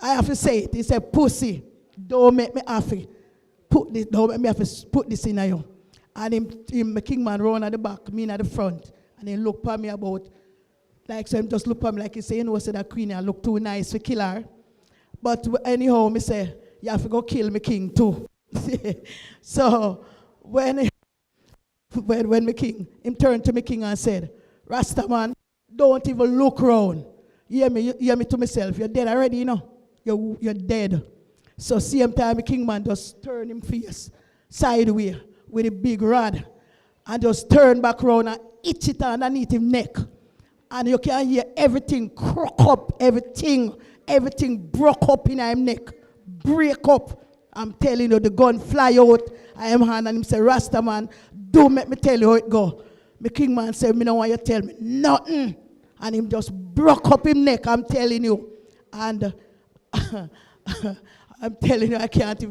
I have to say it. He said, pussy. Don't make me have to put this, don't make me have to put this in you. And him the king man run at the back, me at the front. And he look at me about, like, so him just look at me like he say, you know, say that queen, I look too nice to kill her. But anyhow, me say, you have to go kill me king too. So when my king, him turned to me king and said, Rasta man, don't even look round. You hear me to myself, you're dead already, you know. You're dead. So same time the king man just turn him face sideways with a big rod and just turn back round and itch it underneath his neck. And you can hear everything crack up, everything broke up in his neck, break up. I'm telling you, the gun fly out. I am hand and him say, Rasta man, don't make me tell you how it go. The king man said, me don't want you to tell me nothing. And him just broke up his neck, I'm telling you. And I'm telling you, I can't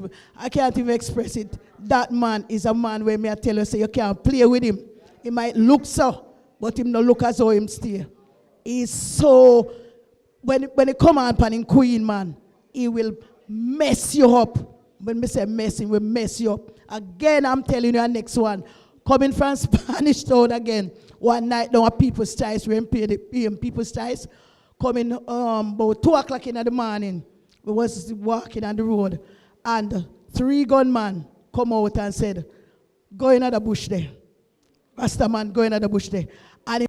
even express it. That man is a man where me I tell you, say you can't play with him. He might look so, but him no look as though him stay. He's so, when he come on pan in queen man, he will mess you up. When me say mess, he will mess you up. Again, I'm telling you, our next one. Coming from Spanish Town again. One night down at People's Choice, we PM People's Choice. Coming about 2 o'clock in the morning. We was walking on the road. And 3 gunmen come out and said, go in the bush there. Rasta man, go in the bush there. And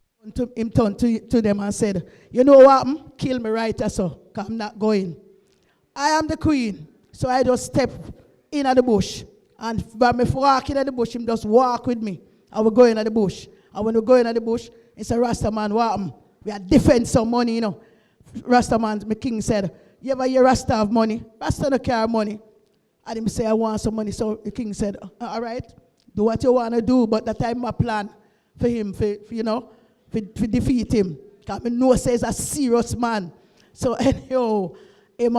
him turned to them and said, you know what? Kill me right so, because I'm not going. I am the queen. So I just step in the bush. And when me walk in the bush, him just walk with me. I will go in the bush. And when we go in the bush, he said, Rasta man, what? We are defend some money, you know. Rasta man, my king said, you ever hear Rasta have money? Rasta don't care money. And him say, I want some money. So the king said, all right, do what you want to do, but that time my plan for him, for defeat him. Because I know he's a serious man. So anyhow, him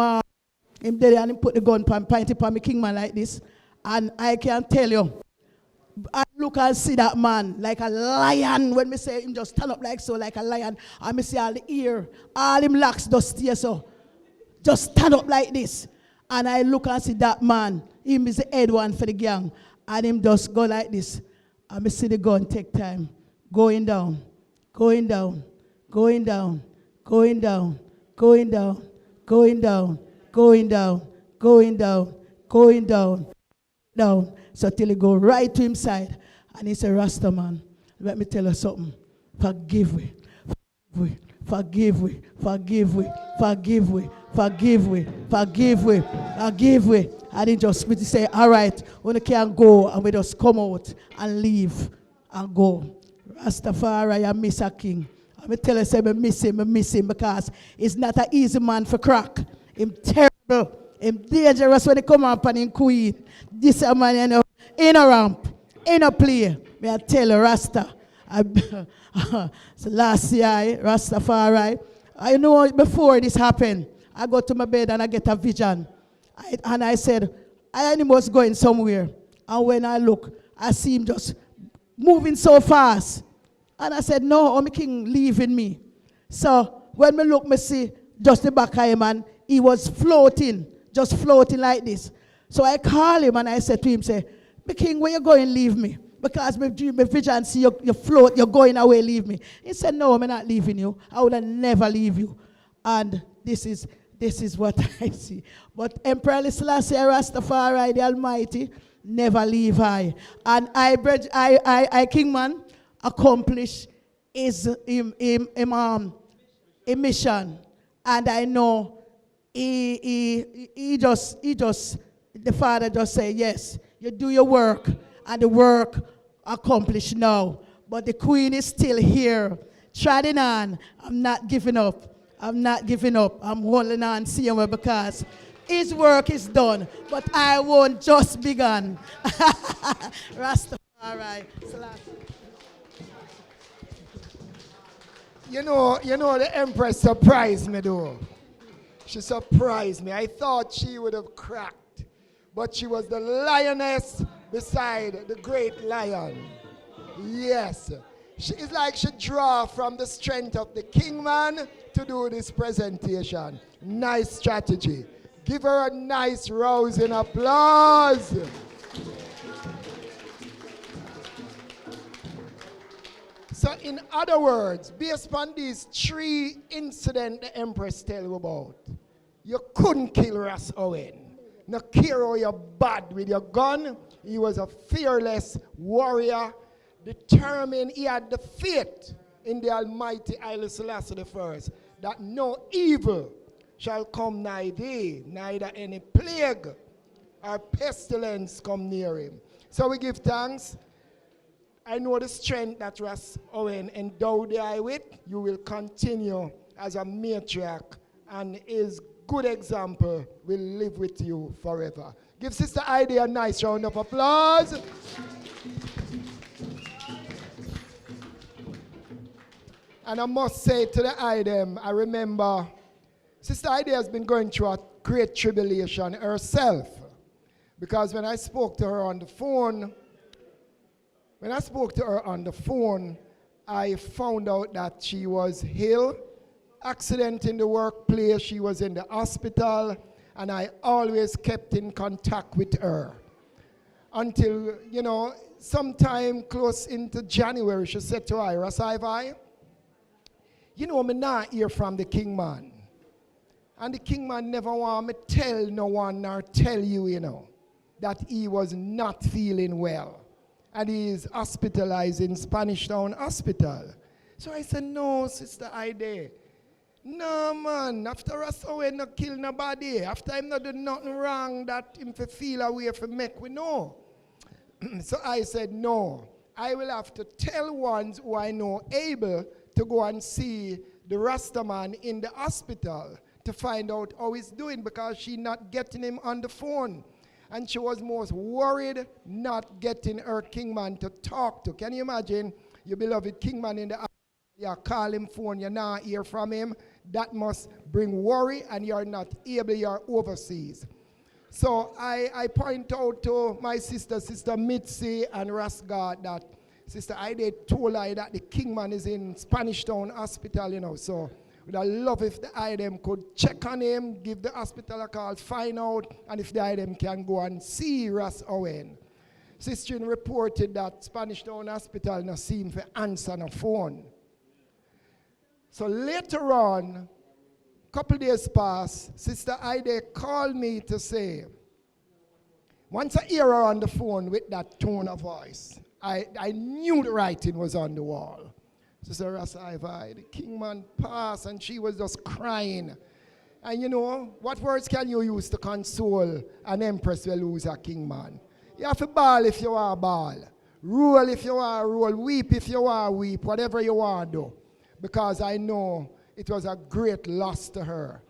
did it and him put the gun point upon me king man like this. And I can tell you, I look and see that man like a lion. When me say him just stand up like so, like a lion. And me see all the ear, all him locks just stay so. Just stand up like this. And I look and see that man. him is the head one for the gang. And him just go like this. And me see the gun take time. Going down, going down, going down, going down, going down, going down, going down, going down, going down, down. So till he go right to him side. And he say, Rasta man, let me tell you something. Forgive me. Forgive me. Forgive me. Forgive me. Forgive me. Forgive me. Forgive me. And he just me say, all right, we can go, and we just come out and leave and go. Rastafari, I miss a king. I tell you, say, I miss him because he's not an easy man for crack. Him terrible. Him dangerous when he come up and in queen. This man, you know, in a ramp, in a play. May I tell you, Rasta. So last year, Rastafari, I know before this happened, I go to my bed and I get a vision. And I said, I was going somewhere. And when I look, I see him just moving so fast. And I said, no, my king leaving me. So when me look, me see just the back of him, and he was floating, just floating like this. So I call him and I said to him, say, my king, where you going, leave me? Because my vision see you float, you're going away, leave me. He said, no, I'm not leaving you. I would never leave you. And this is what I see. But Emperor Selassie Rastafari, the Almighty, never leave I. And I Kingman, accomplish his mission. And I know he just, the Father just say, yes, you do your work, and the work accomplished now. But the Queen is still here, treading on. I'm not giving up. I'm not giving up. I'm holding on, seeing her, because his work is done. But I won't just begun. Rastafari. You know, the Empress surprised me though. She surprised me. I thought she would have cracked. But she was the lioness beside the great lion. Yes. It's like she draw from the strength of the Kingman to do this presentation. Nice strategy. Give her a nice rousing applause. So in other words, based upon these 3 incidents the Empress tell you about, you couldn't kill Ras Owen. No care how you're bad with your gun. He was a fearless warrior, determined. He had the faith in the Almighty Haile Selassie I, that no evil shall come nigh thee, neither any plague or pestilence come near him. So we give thanks. I know the strength that Ras Owen endowed thee with. You will continue as a matriarch, and his good example will live with you forever. Give Sister Heidi a nice round of applause. And I must say to the Heidi, I remember Sister Heidi has been going through a great tribulation herself. Because when I spoke to her on the phone, I found out that she was ill, accident in the workplace, she was in the hospital, and I always kept in contact with her. Until, sometime close into January, she said to I, Rasai, me not hear from the Kingman. And the Kingman never want me tell no one or tell you, that he was not feeling well. And he is hospitalized in Spanish Town Hospital. So I said, no, Sister Heidi. No, man. After Ras Owen not kill nobody. After him not do nothing wrong that him for feel away for make we know. So I said, no. I will have to tell ones who I know able to go and see the Rasta man in the hospital to find out how he's doing, because she not getting him on the phone. And she was most worried not getting her Kingman to talk to. Can you imagine your beloved Kingman in the hospital? You call him phone, you not hear from him. That must bring worry, and you're not able, you're overseas. So I point out to my sister Mitzi and Rasgard, that Sister Heidi told her that the Kingman is in Spanish Town Hospital, So Would I love if the item could check on him, give the hospital a call, find out, and if the item can go and see Ross Owen. Sister reported that Spanish Town Hospital no seem to answer no phone. So later on, couple days passed, Sister Ida called me to say, once I hear her on the phone with that tone of voice, I knew the writing was on the wall. Sister Rasai, the Kingman passed, and she was just crying. And you know, what words can you use to console an empress who lose a kingman? You have to bawl if you want to bawl. Roll if you want to roll. Weep if you want to weep. Whatever you want to do. Because I know it was a great loss to her.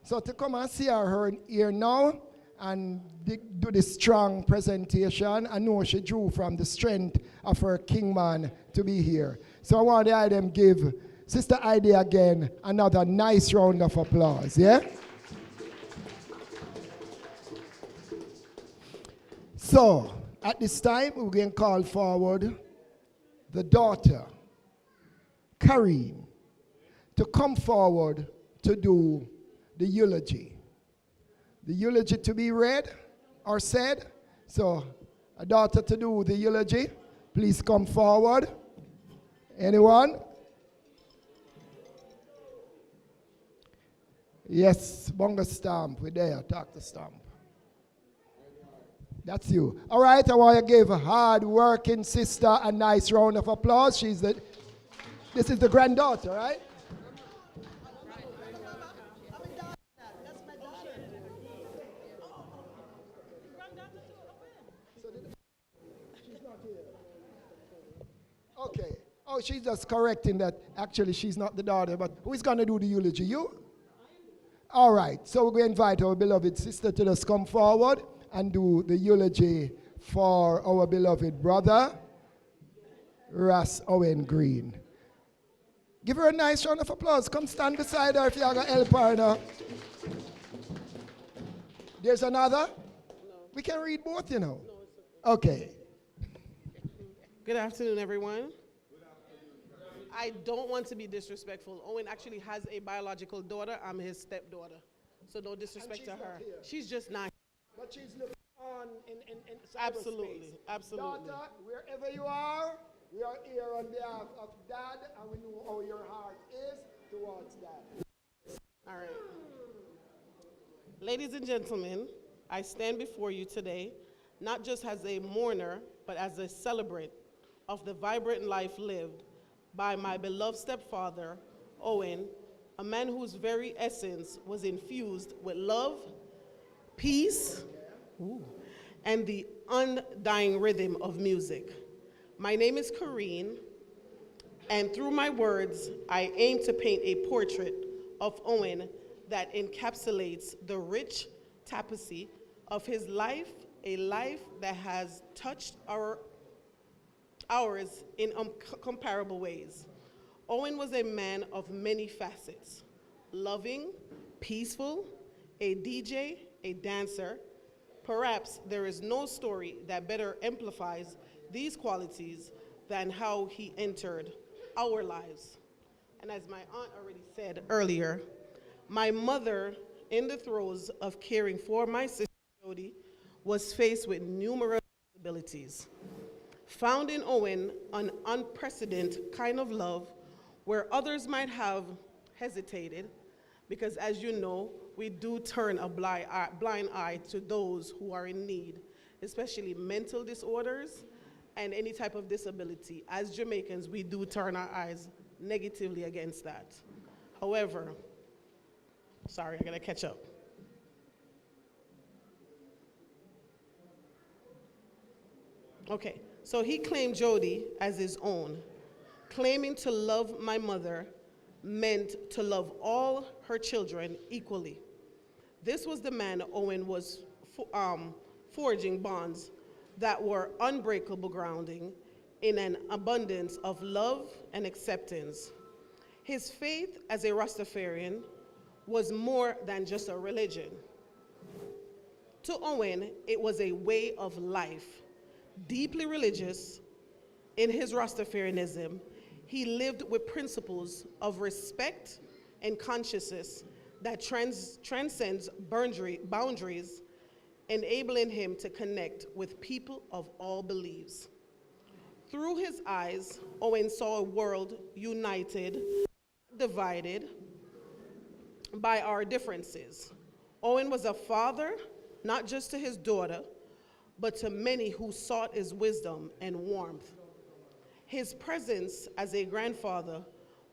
So to come and see her here now and do the strong presentation, I know she drew from the strength of her kingman to be here. So I want the item give Sister Ida again another nice round of applause, yeah? So, at this time, we're going to call forward the daughter, Karine, to come forward to do the eulogy. The eulogy to be read or said. So, a daughter to do the eulogy, please come forward. Anyone? Yes, Bunga Stamp, we're there, Dr. Stamp. That's you. All right, I want to give a hard-working sister a nice round of applause. This is the granddaughter, right? Okay. Oh, she's just correcting that. Actually, she's not the daughter, but who is going to do the eulogy? You? All right. So we're going to invite our beloved sister to just come forward and do the eulogy for our beloved brother, Ross Owen Green. Give her a nice round of applause. Come stand beside her if you're going to help her now. There's another? No. We can read both, you know. No, okay. Good afternoon, everyone. I don't want to be disrespectful. Owen actually has a biological daughter. I'm his stepdaughter. So no disrespect to her. She's just not. But she's looking on in absolutely, absolutely. Daughter, wherever you are, we are here on behalf of Dad, and we know how your heart is towards Dad. All right. Ladies and gentlemen, I stand before you today, not just as a mourner, but as a celebrant of the vibrant life lived by my beloved stepfather, Owen, a man whose very essence was infused with love, peace, and the undying rhythm of music. My name is Karine, and through my words, I aim to paint a portrait of Owen that encapsulates the rich tapestry of his life, a life that has touched ours in comparable ways. Owen was a man of many facets: loving, peaceful, a DJ, a dancer. Perhaps there is no story that better amplifies these qualities than how he entered our lives. And as my aunt already said earlier, my mother, in the throes of caring for my sister Jody, was faced with numerous abilities. Found in Owen an unprecedented kind of love where others might have hesitated, because as you know, we do turn a blind eye to those who are in need, especially mental disorders and any type of disability. As Jamaicans, we do turn our eyes negatively against that. However, sorry, I gotta catch up. Okay, so he claimed Jody as his own. Claiming to love my mother meant to love all her children equally. This was the man Owen was forging bonds that were unbreakable, grounding in an abundance of love and acceptance. His faith as a Rastafarian was more than just a religion. To Owen, it was a way of life. Deeply religious in his Rastafarianism, he lived with principles of respect, and consciousness that transcends boundaries, enabling him to connect with people of all beliefs. Through his eyes, Owen saw a world united, divided by our differences. Owen was a father, not just to his daughter, but to many who sought his wisdom and warmth. His presence as a grandfather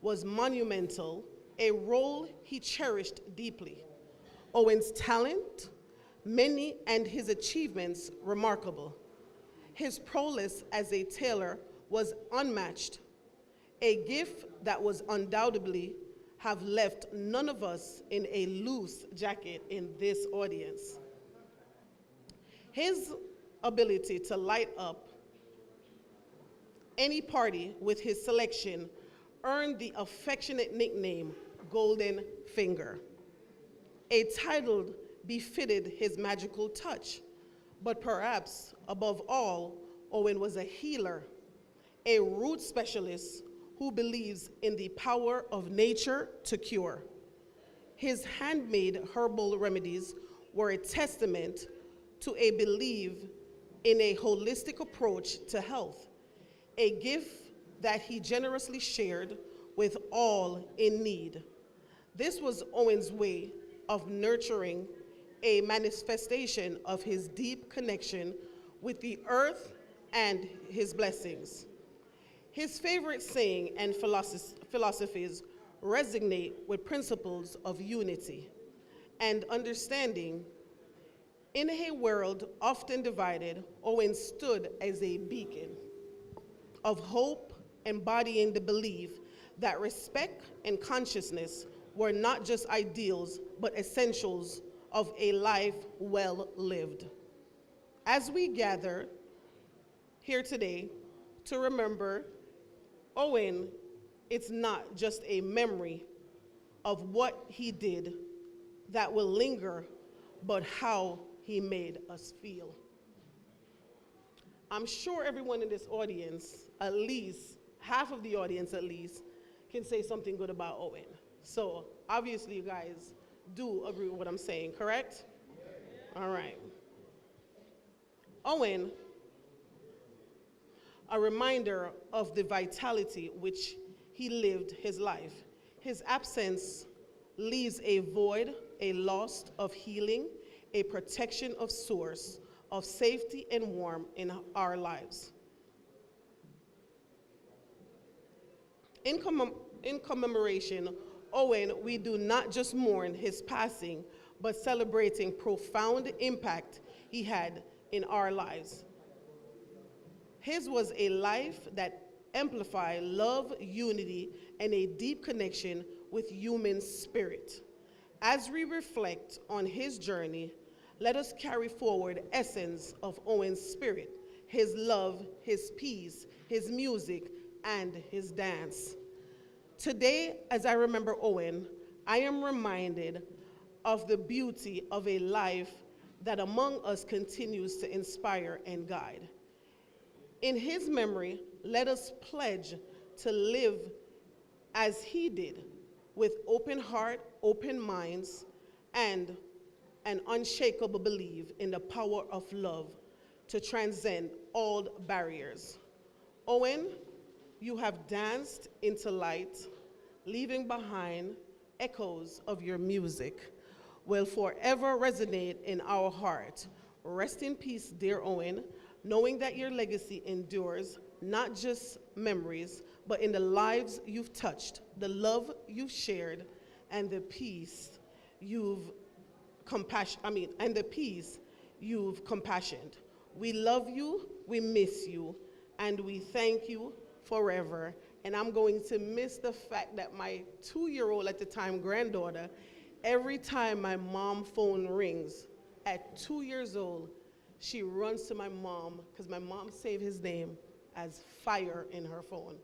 was monumental, a role he cherished deeply. Owen's talent, many, and his achievements remarkable. His prowess as a tailor was unmatched, a gift that was undoubtedly have left none of us in a loose jacket in this audience. His ability to light up any party with his selection earned the affectionate nickname Golden Finger, a title befitted his magical touch. But perhaps above all, Owen was a healer, a root specialist who believes in the power of nature to cure. His handmade herbal remedies were a testament to a belief in a holistic approach to health, a gift that he generously shared with all in need. This was Owen's way of nurturing a manifestation of his deep connection with the earth and his blessings. His favorite saying and philosophies resonate with principles of unity and understanding. In a world often divided, Owen stood as a beacon of hope, embodying the belief that respect and consciousness were not just ideals, but essentials of a life well lived. As we gather here today to remember Owen, it's not just a memory of what he did that will linger, but how he made us feel. I'm sure everyone in this audience, at least half of the audience at least, can say something good about Owen. So obviously you guys do agree with what I'm saying, correct? All right. Owen, a reminder of the vitality which he lived his life. His absence leaves a void, a loss of healing, a protection of source, of safety and warmth in our lives. In commemoration, Owen, we do not just mourn his passing, but celebrating profound impact he had in our lives. His was a life that amplified love, unity, and a deep connection with human spirit. As we reflect on his journey, let us carry forward essence of Owen's spirit, his love, his peace, his music, and his dance. Today, as I remember Owen, I am reminded of the beauty of a life that among us continues to inspire and guide. In his memory, let us pledge to live as he did, with open heart, open minds, and an unshakable belief in the power of love to transcend all barriers. Owen, you have danced into light, leaving behind echoes of your music will forever resonate in our heart. Rest in peace, dear Owen, knowing that your legacy endures not just memories, but in the lives you've touched, the love you've shared, and the peace you've compassioned. We love you, we miss you, and we thank you forever. And I'm going to miss the fact that my 2-year-old at the time granddaughter, every time my mom's phone rings at 2 years old, she runs to my mom, because my mom saved his name as Fire in her phone.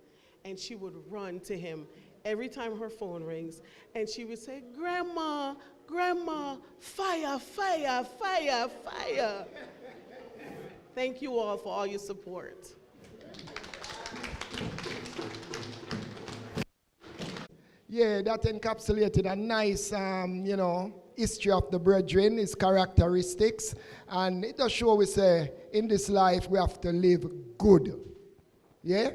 And she would run to him every time her phone rings, and she would say, "Grandma, Grandma, fire, fire, fire, fire." Thank you all for all your support. Yeah, that encapsulated a nice, history of the brethren, his characteristics. And it does show we say, in this life, we have to live good. Yeah?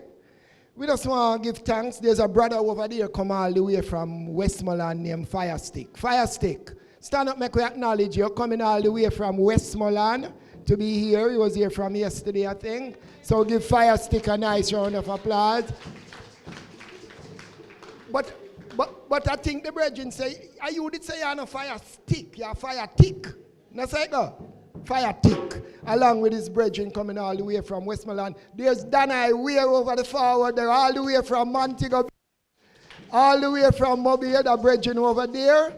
We just want to give thanks. There's a brother over there come all the way from Westmoreland named Firestick. Firestick, stand up, make we acknowledge you coming all the way from Westmoreland to be here. He was here from yesterday, I think. So give Firestick a nice round of applause. But I think the brethren say, you did say you're not fire stick, you're fire tick. No say go. Fire tick. Along with his brethren coming all the way from Westmoreland. There's Danai way over the forward there, all the way from Montego, all the way from Mobile, the brethren over there.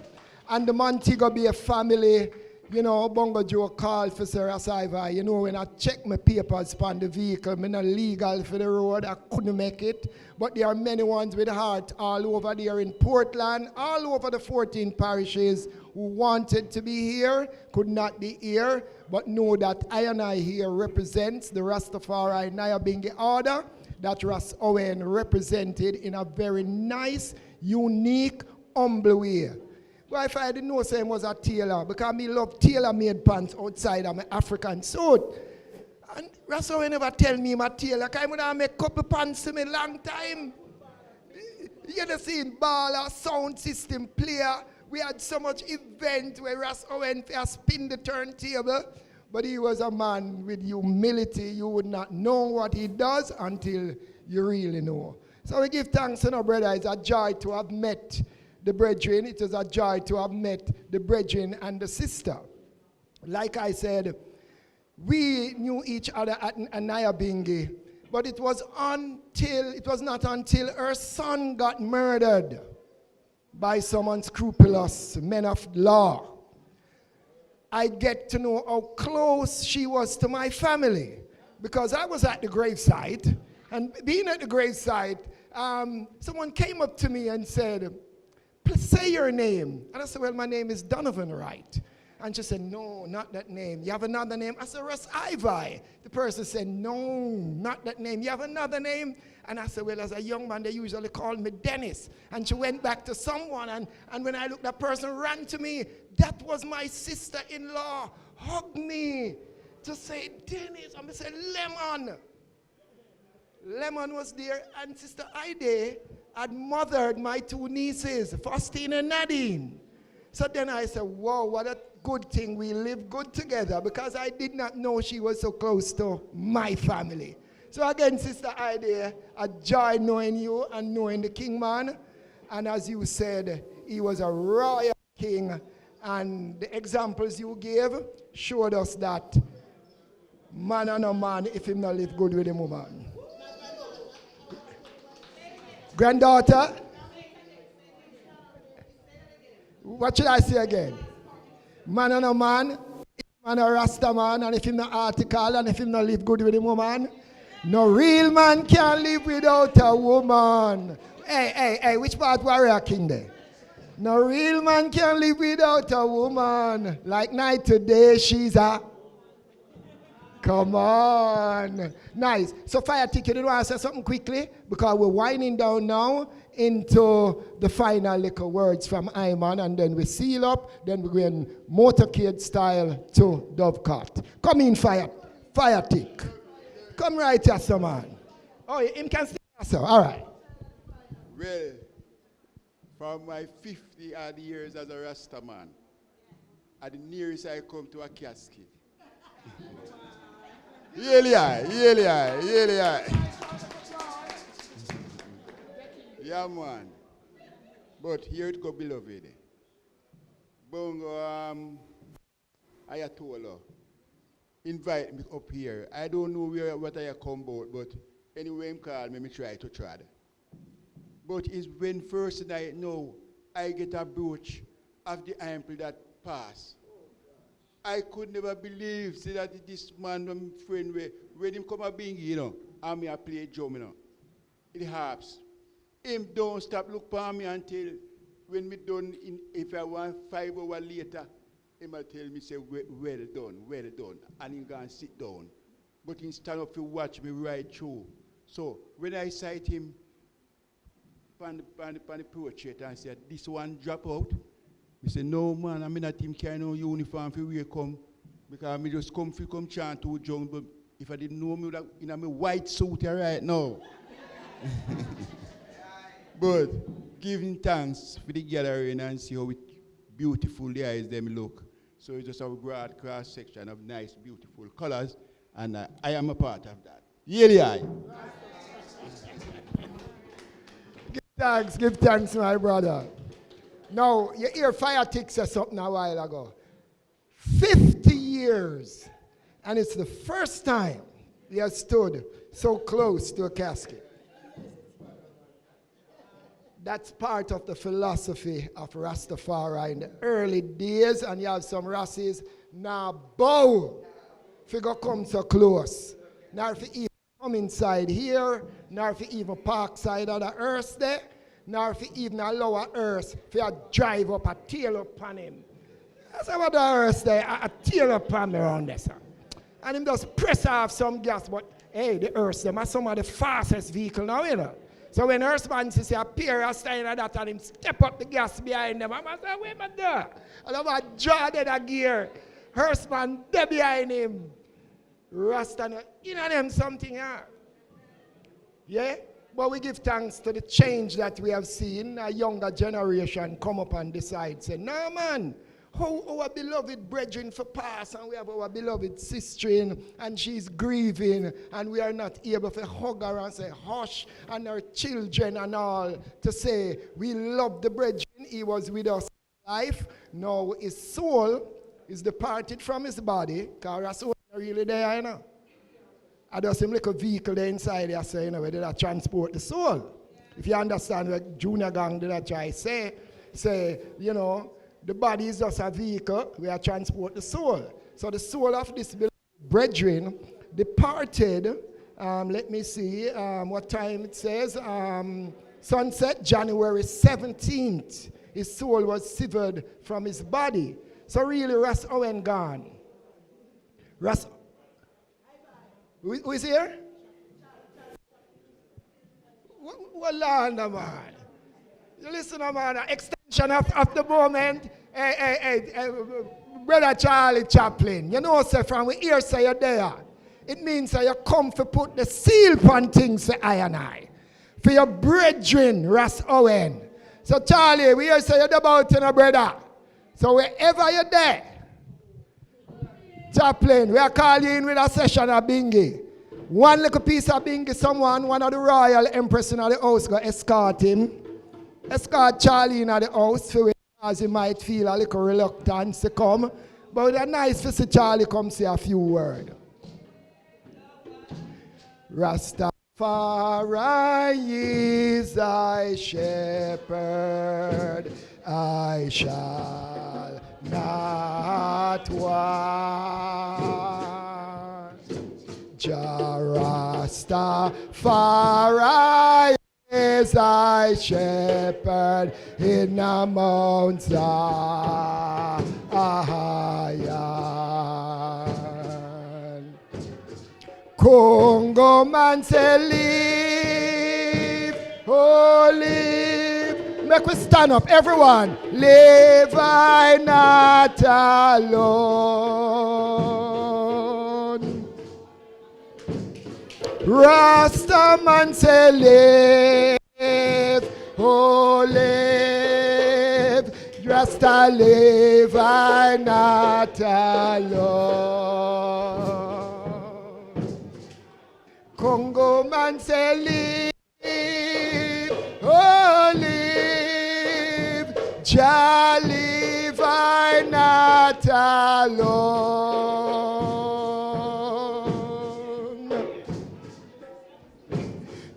And the Montego Bay family, Bongo Joe called for Sarah Saiva. When I check my papers on the vehicle, I'm not legal for the road, I couldn't make it. But there are many ones with heart all over there in Portland, all over the 14 parishes who wanted to be here, could not be here, but know that I here represents the Rastafari Nyabingi order that Ras Owen represented in a very nice, unique, humble way. Well, if I didn't know him was a tailor, because I love tailor-made pants outside of my African suit. And Russell never tell me my tailor, because I would make a couple pants to me long time. You know, seen baller, sound system player. We had so much event where Russ Owen spin the turntable. But he was a man with humility. You would not know what he does until you really know. So we give thanks to our brother. It's a joy to have met the brethren. It is a joy to have met the brethren and the sister. Like I said, we knew each other at Nyabingi, but it was not until her son got murdered by some unscrupulous men of law, I get to know how close she was to my family, because I was at the gravesite, and being at the gravesite, someone came up to me and said, "Please say your name." And I said, "Well, my name is Donovan Wright." And she said, "No, not that name. You have another name?" I said, "Russ Ivy." The person said, "No, not that name. You have another name?" And I said, "Well, as a young man, they usually call me Dennis." And she went back to someone, and when I looked, that person ran to me. That was my sister-in-law, hugged me to say, "Dennis." And I said, "Lemon." Lemon was there, and Sister Ida had mothered my two nieces, Faustine and Nadine. So then I said, "Wow, what a good thing we live good together," because I did not know she was so close to my family. So again, Sister Ida, a joy knowing you and knowing the King man. And as you said, he was a royal king, and the examples you gave showed us that man and a man, if him not live good with a woman. Granddaughter, what should I say again? Man and a man, if man a Rasta man, and if him not article, and if him not live good with a woman, no real man can live without a woman. Hey, which part Warrior King there? No real man can live without a woman. Like night today, she's a... Come on. Nice. So Fire Ticket, you want to say something quickly? Because we're winding down now into the final little words from Iman, and then we seal up, then we're going motorcade style to Dovecot. Come in, Fire Tick. Come right here, some man. Oh, him can stay here, all right. Well, from my 50-odd years as a Rasta man, at the nearest I come to a casket. Yearly eye. Yeah, man. But here it go, beloved. Bongo, Ayatollah, invite me up here. I don't know what I come about, but anyway, him call me try to try. But it's when first night now, I get a brooch of the ample that pass. I could never believe, see that this man, my friend, when him come a being, and me a play drum, it harps. Him don't stop look for me until when me done, if I want 5 hours later, him a tell me, say, well done, and he gonna sit down. But he stand up to watch me right through. So when I sight him, on the portrait and said, this one drop out. I said, no man, I'm not him carry no uniform for where come. Because I just come chant to John, but if I didn't know me, would have in my white suit right now. But giving thanks for the gathering and see how beautiful the eyes them look. So it's just a broad cross section of nice, beautiful colors, and I am a part of that. Yeah. Give thanks, my brother. Now, you hear Fire Tick say something a while ago. 50 years, and it's the first time he has stood so close to a casket. That's part of the philosophy of Rastafari in the early days, and you have some Rassis now bow. Figure come so close. Now if you even come inside here, now if you even park side of the earth there, now if you even allow a earth, if you drive up a tail up on him. That's about the earth there, a tail up on me around there, sir. And him just press off some gas, but hey, the earth, them are some of the fastest vehicle now, you know. So when Earthman says appear a style like that and him step up the gas behind them, I'm say, wait my door. And I'm going to draw that gear. Earthman there behind him. Rasta, you know them something here. Yeah? But we give thanks to the change that we have seen. A younger generation come up and decide, say, no man, how our beloved brethren for pass, and we have our beloved sister in, and she's grieving, and we are not able to hug her and say, hush, and her children and all, to say, we love the brethren, he was with us in life. Now his soul is departed from his body, because his soul is not really there, you know. I just seem like a vehicle there inside there, say, you know, where did I transport the soul? If you understand what Junior Gang did I try say, you know, the body is just a vehicle where I transport the soul. So the soul of this brethren departed, let me see what time it says, sunset, January 17th. His soul was severed from his body. So really, Ras Owen gone. Who is here? Well, man. You listen, man, extension of the moment. Hey, Brother Charlie Chaplin, you know, say from we hear say you're there. It means that you come to put the seal upon things, say I and I. For your brethren, Ras Owen. So Charlie, we hear say you're about in a brother. So wherever you're there, Chaplain, we are calling you in with a session of bingy. One little piece of bingy, one of the royal empress in the house go escort him. Escort Charlie in the house, as he might feel a little reluctance to come. But it's nice to see Charlie come say a few words. Rastafari is thy shepherd, I shall not want. Jah Rastafari is thy shepherd in the Mount Zion. Congo man say live, oh live. Make we stand up, everyone. Live I not alone. Rasta man say live, oh live. Rasta live I not alone. Congo man say live, oh live. Jah live I not alone.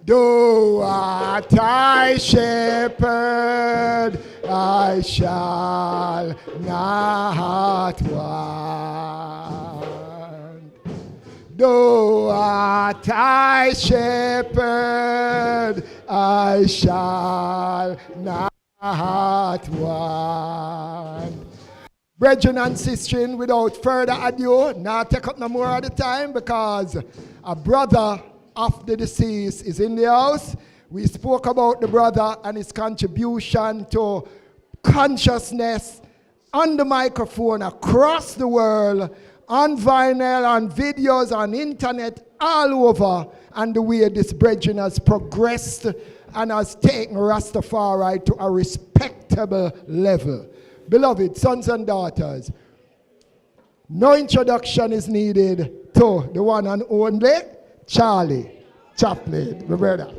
Though art I shepherd, I shall not want. Though art I shepherd, I shall not want. Brethren and sisters, without further ado, now take up no more of the time because a brother of the deceased is in the house. We spoke about the brother and his contribution to consciousness on the microphone across the world, on vinyl, on videos, on internet, all over, and the way this brethren has progressed and has taken Rastafari to a respectable level. Beloved sons and daughters, no introduction is needed to the one and only Charlie Chaplin, my brother.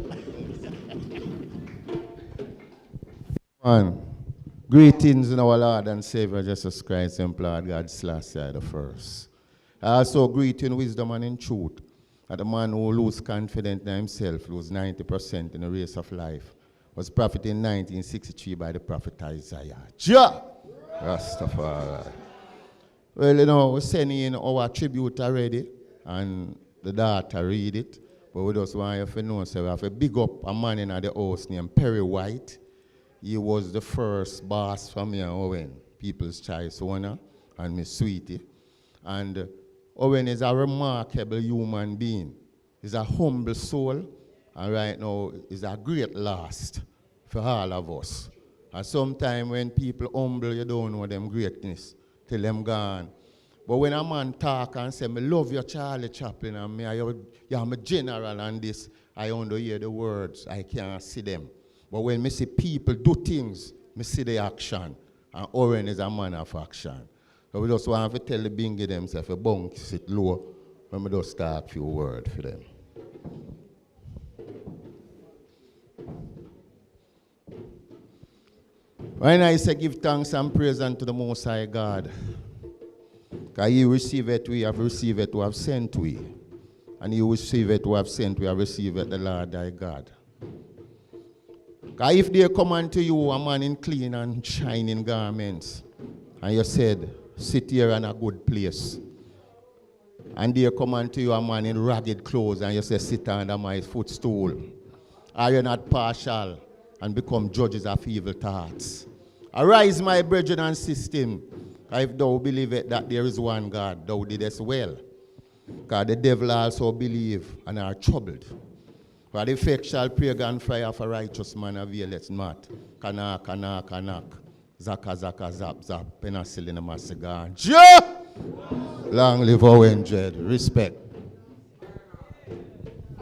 Greetings in our Lord and Savior Jesus Christ, implored God Selassie the first. I also greet in wisdom and in truth that the man who lose confidence in himself, lose 90% in the race of life, was prophet in 1963 by the prophet Isaiah. Jah! Rastafari. Well, you know, we're sending in our tribute already, and the daughter read it, but we just want you to know, so we have to big up a man in the house named Perry White. He was the first boss for me and Owen, People's Choice owner, and Miss Sweetie. And Owen is a remarkable human being. He's a humble soul, and right now is a great loss for all of us. And sometimes when people humble, you don't know them greatness till them gone. But when a man talk and say, "I love you, Charlie Chaplin, and you're my general," and this, I only hear the words, I can't see them. But when I see people do things, I see the action. And Owen is a man of action. So we just want to tell the bingy themselves, a bunk sit low, when we just talk a few words for them. When I say give thanks and praise unto the Most High God, because you receive it, we have received it, we have sent we. And you receive it, we have sent, we have received it, the Lord thy God. Because if they come unto you, a man in clean and shining garments, and you said, sit here in a good place, and they come unto you, a man in ragged clothes, and you say, sit under my footstool, are you not partial and become judges of evil thoughts? Arise, my brethren and sisters, if thou believest that there is one God, thou didst well. Because the devil also believe and are troubled. For the effectual prayer and fire for righteous man availeth not. Kanak, kanak, kanak. Zaka, zaka, zap, zap. Penicillin, massigan. Ja! Long live Owen Dread. Respect.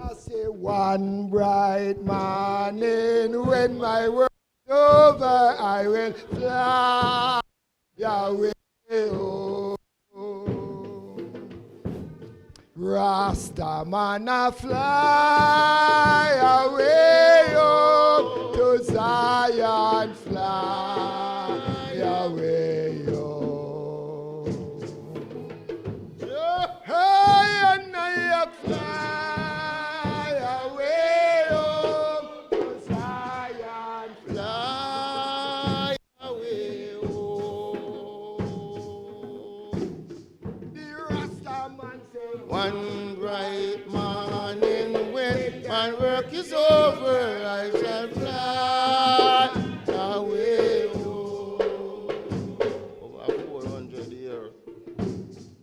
I say one bright morning when my work is over, I will fly away. Oh. Rasta man a fly away, oh, to Zion fly away, oh. Hey, and I fly away, oh, to Zion fly away, oh. The Rasta man say, one bright morning when my work is over, I shall fly away. Oh. Over 400 years.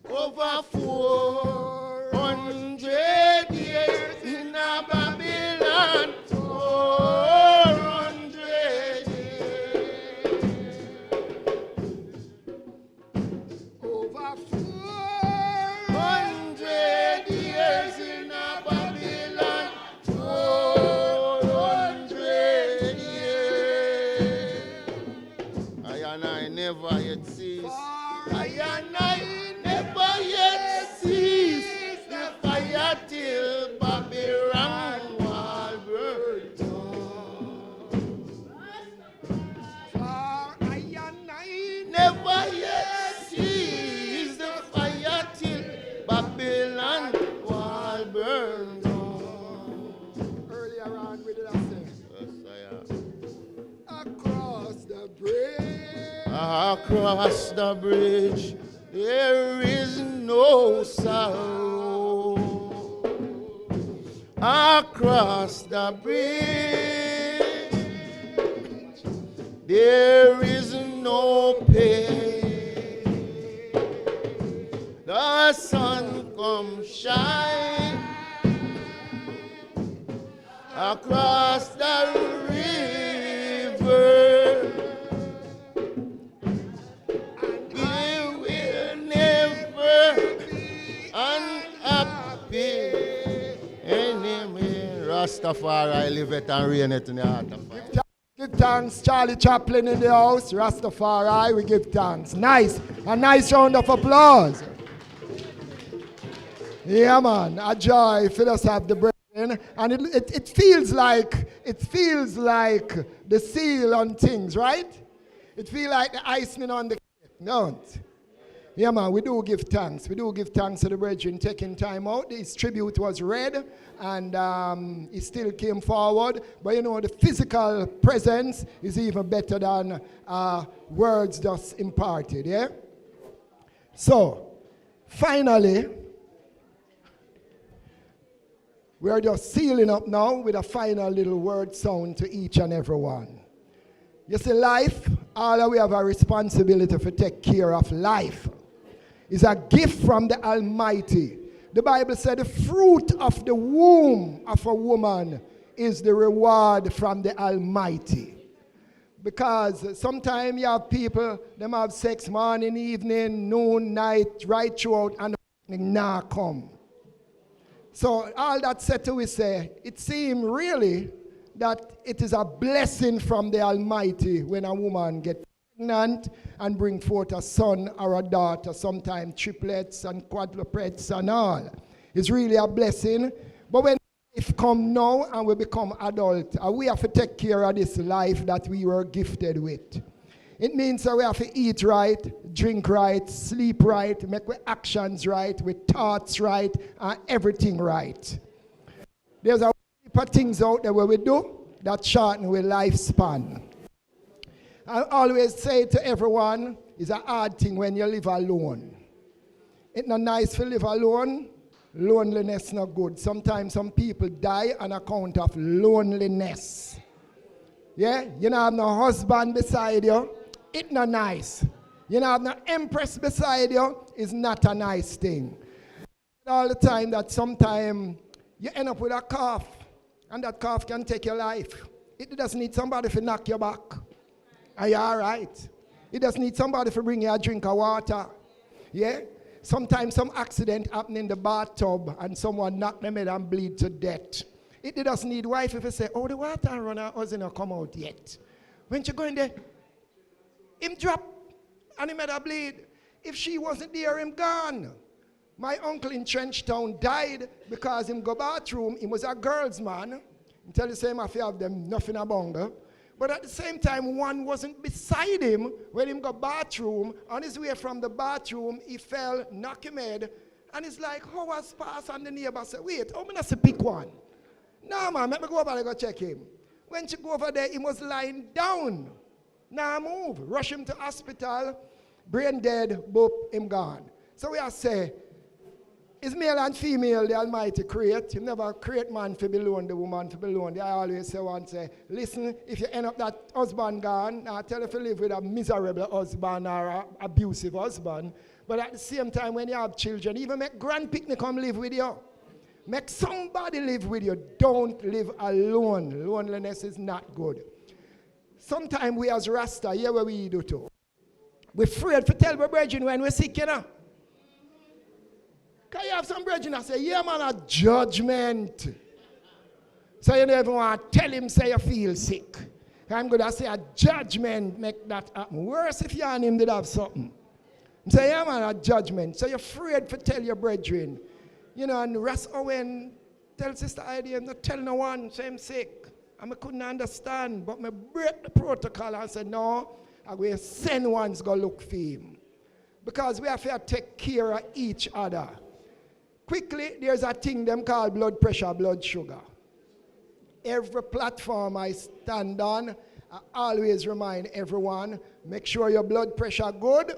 Over 400 years in a Babylon. 400 years. over 400 years in a Babylon. 400 years. I never yet cease. I never yet cease. The fire till Babylon wall burn down. Never yet cease. The fire till Babylon wall burn down. earlier on we did I say, Yes, across the bridge. across the bridge, there is no sorrow. Across the bridge, there is no pain. The sun comes shine across the river. We will never be unhappy anymore. Rastafari, live it and reign it in the heart of fire. Give thanks, Charlie Chaplin in the house, Rastafari, we give thanks. Nice, a nice round of applause. Yeah, man, a joy for us to have the brethren, and it feels like the seal on things, right? It feels like the icing on the cake, don't? Yeah, man, we do give thanks. We do give thanks to the brethren taking time out. His tribute was read, and he still came forward. But you know, the physical presence is even better than words just imparted, yeah? So, finally, we are just sealing up now with a final little word sound to each and every one. You see, life, all we have a responsibility to take care of life. It's a gift from the Almighty. The Bible said the fruit of the womb of a woman is the reward from the Almighty. Because sometimes you have people, them have sex morning, evening, noon, night, right throughout, and the nah come. So all that said to we say, it seems really that it is a blessing from the Almighty when a woman gets pregnant and bring forth a son or a daughter, sometimes triplets and quadruplets and all. It's really a blessing. But when life come now and we become adult, we have to take care of this life that we were gifted with. It means that we have to eat right, drink right, sleep right, make our actions right, with thoughts right, and everything right. There's a heap of things out there where we do that shorten our lifespan. I always say to everyone, it's a hard thing when you live alone. It's not nice to live alone. Loneliness not good. Sometimes some people die on account of loneliness. Yeah? You don't have no husband beside you. It's not nice. You don't have no empress beside you. It's not a nice thing. All the time that sometimes you end up with a cough, and that cough can take your life. It doesn't need somebody to knock your back. Are you all right? It doesn't need somebody to bring you a drink of water. Yeah? Sometimes some accident happen in the bathtub and someone knock them head and bleed to death. It doesn't need wife if you say, oh, the water runner hasn't come out yet. When you go in there, him drop and him had a bleed. If she wasn't there, him gone. My uncle in Trenchtown died because him go bathroom. He was a girl's man. Until the same if you have them nothing a bungle. But at the same time, one wasn't beside him when him go bathroom. On his way from the bathroom, he fell, knock him head. And it's like, how was pass? And the neighbor said, wait, how am I not to pick one? No, man, let me go over there and go check him. When she go over there, he was lying down. Now move. Rush him to hospital. Brain dead, boop, him gone. So we are say, is male and female the Almighty create? You never create man to be alone, the woman to be alone. I always say one say, listen, if you end up that husband gone, I tell you if you live with a miserable husband or an abusive husband, but at the same time when you have children, even make grandpicnic come live with you. Make somebody live with you. Don't live alone. Loneliness is not good. Sometimes we as Rasta, hear what we do too. We're afraid to tell our brethren when we're sick, you know. Can you have some brethren that say, yeah, man, a judgment. So you never want to tell him, say you feel sick. I'm going to say a judgment make that happen. Worse if you and him did have something. Say, yeah, man, a judgment. So you're afraid to tell your brethren. You know, and Ras Owen tell Sister Heidi, I'm not telling no one, say I'm sick. And I couldn't understand, but I break the protocol and said, no, I'm going to send ones go look for him. Because we have to take care of each other. Quickly, there's a thing them called blood pressure, blood sugar. Every platform I stand on, I always remind everyone, make sure your blood pressure good,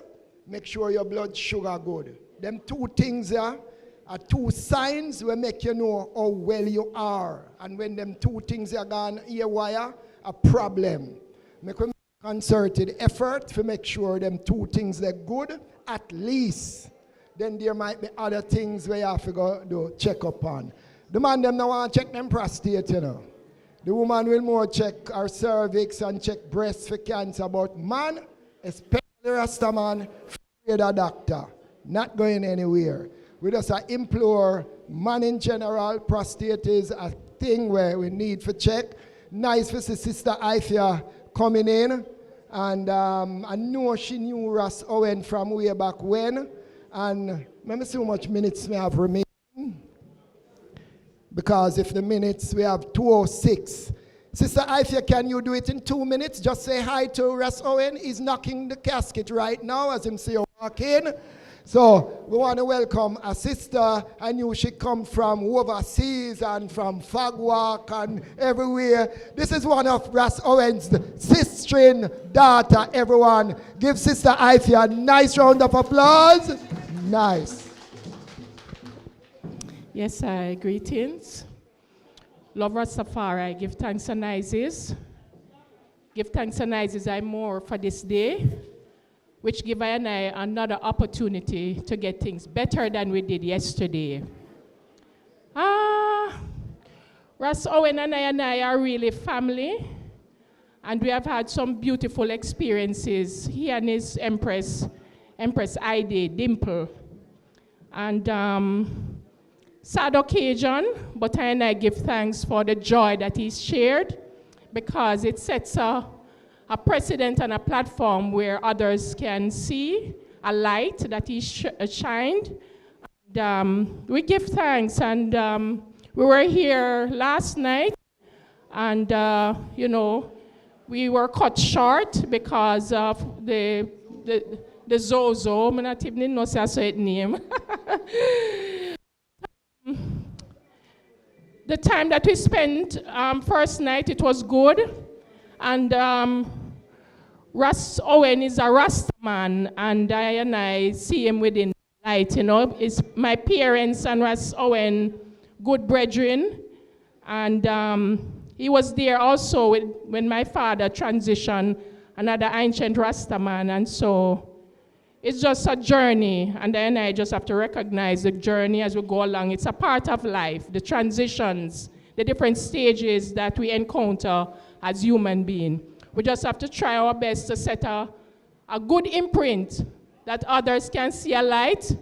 make sure your blood sugar good. Them two things there are two signs will make you know how well you are. And when them two things are gone haywire, a problem. Make a concerted effort to make sure them two things are good, at least. Then there might be other things where you have to go do check up on. The man them now want to check them prostate, you know. The woman will more check her cervix and check breast for cancer. But man, especially Rasta man, fear the doctor. Not going anywhere. We just implore man in general, prostate is a thing where we need for check. Nice for Sister Ifia coming in. And I know she knew Ross Owen from way back when. And let me see how much minutes we have remaining. Because if the minutes, we have 2:06. Sister Ifia, can you do it in 2 minutes? Just say hi to Ross Owen. He's knocking the casket right now as him see you walk in. So we want to welcome a sister. I knew she come from overseas and from Fagwalk and everywhere. This is one of Ross Owen's sister daughter, everyone. Give Sister Ifia a nice round of applause. Nice. Yes, greetings. Love Rastafari. Give thanks and Isis. Give thanks and Isis I more for this day, which give I and I another opportunity to get things better than we did yesterday. Ross Owen and I are really family, and we have had some beautiful experiences. He and his Empress Ida, Dimple. And sad occasion, but I and I give thanks for the joy that he's shared, because it sets a precedent and a platform where others can see a light that he shined. And, we give thanks, and we were here last night, and you know, we were cut short because of the Zozo. I'm not even know say name. The time that we spent first night, it was good. And Ross Owen is a Rasta man, and I see him within light, you know. It's my parents and Ross Owen, good brethren. And he was there also when my father transitioned, another ancient Rasta man. And so it's just a journey, and then I just have to recognize the journey as we go along. It's a part of life, the transitions, the different stages that we encounter as human beings. We just have to try our best to set a good imprint that others can see a light,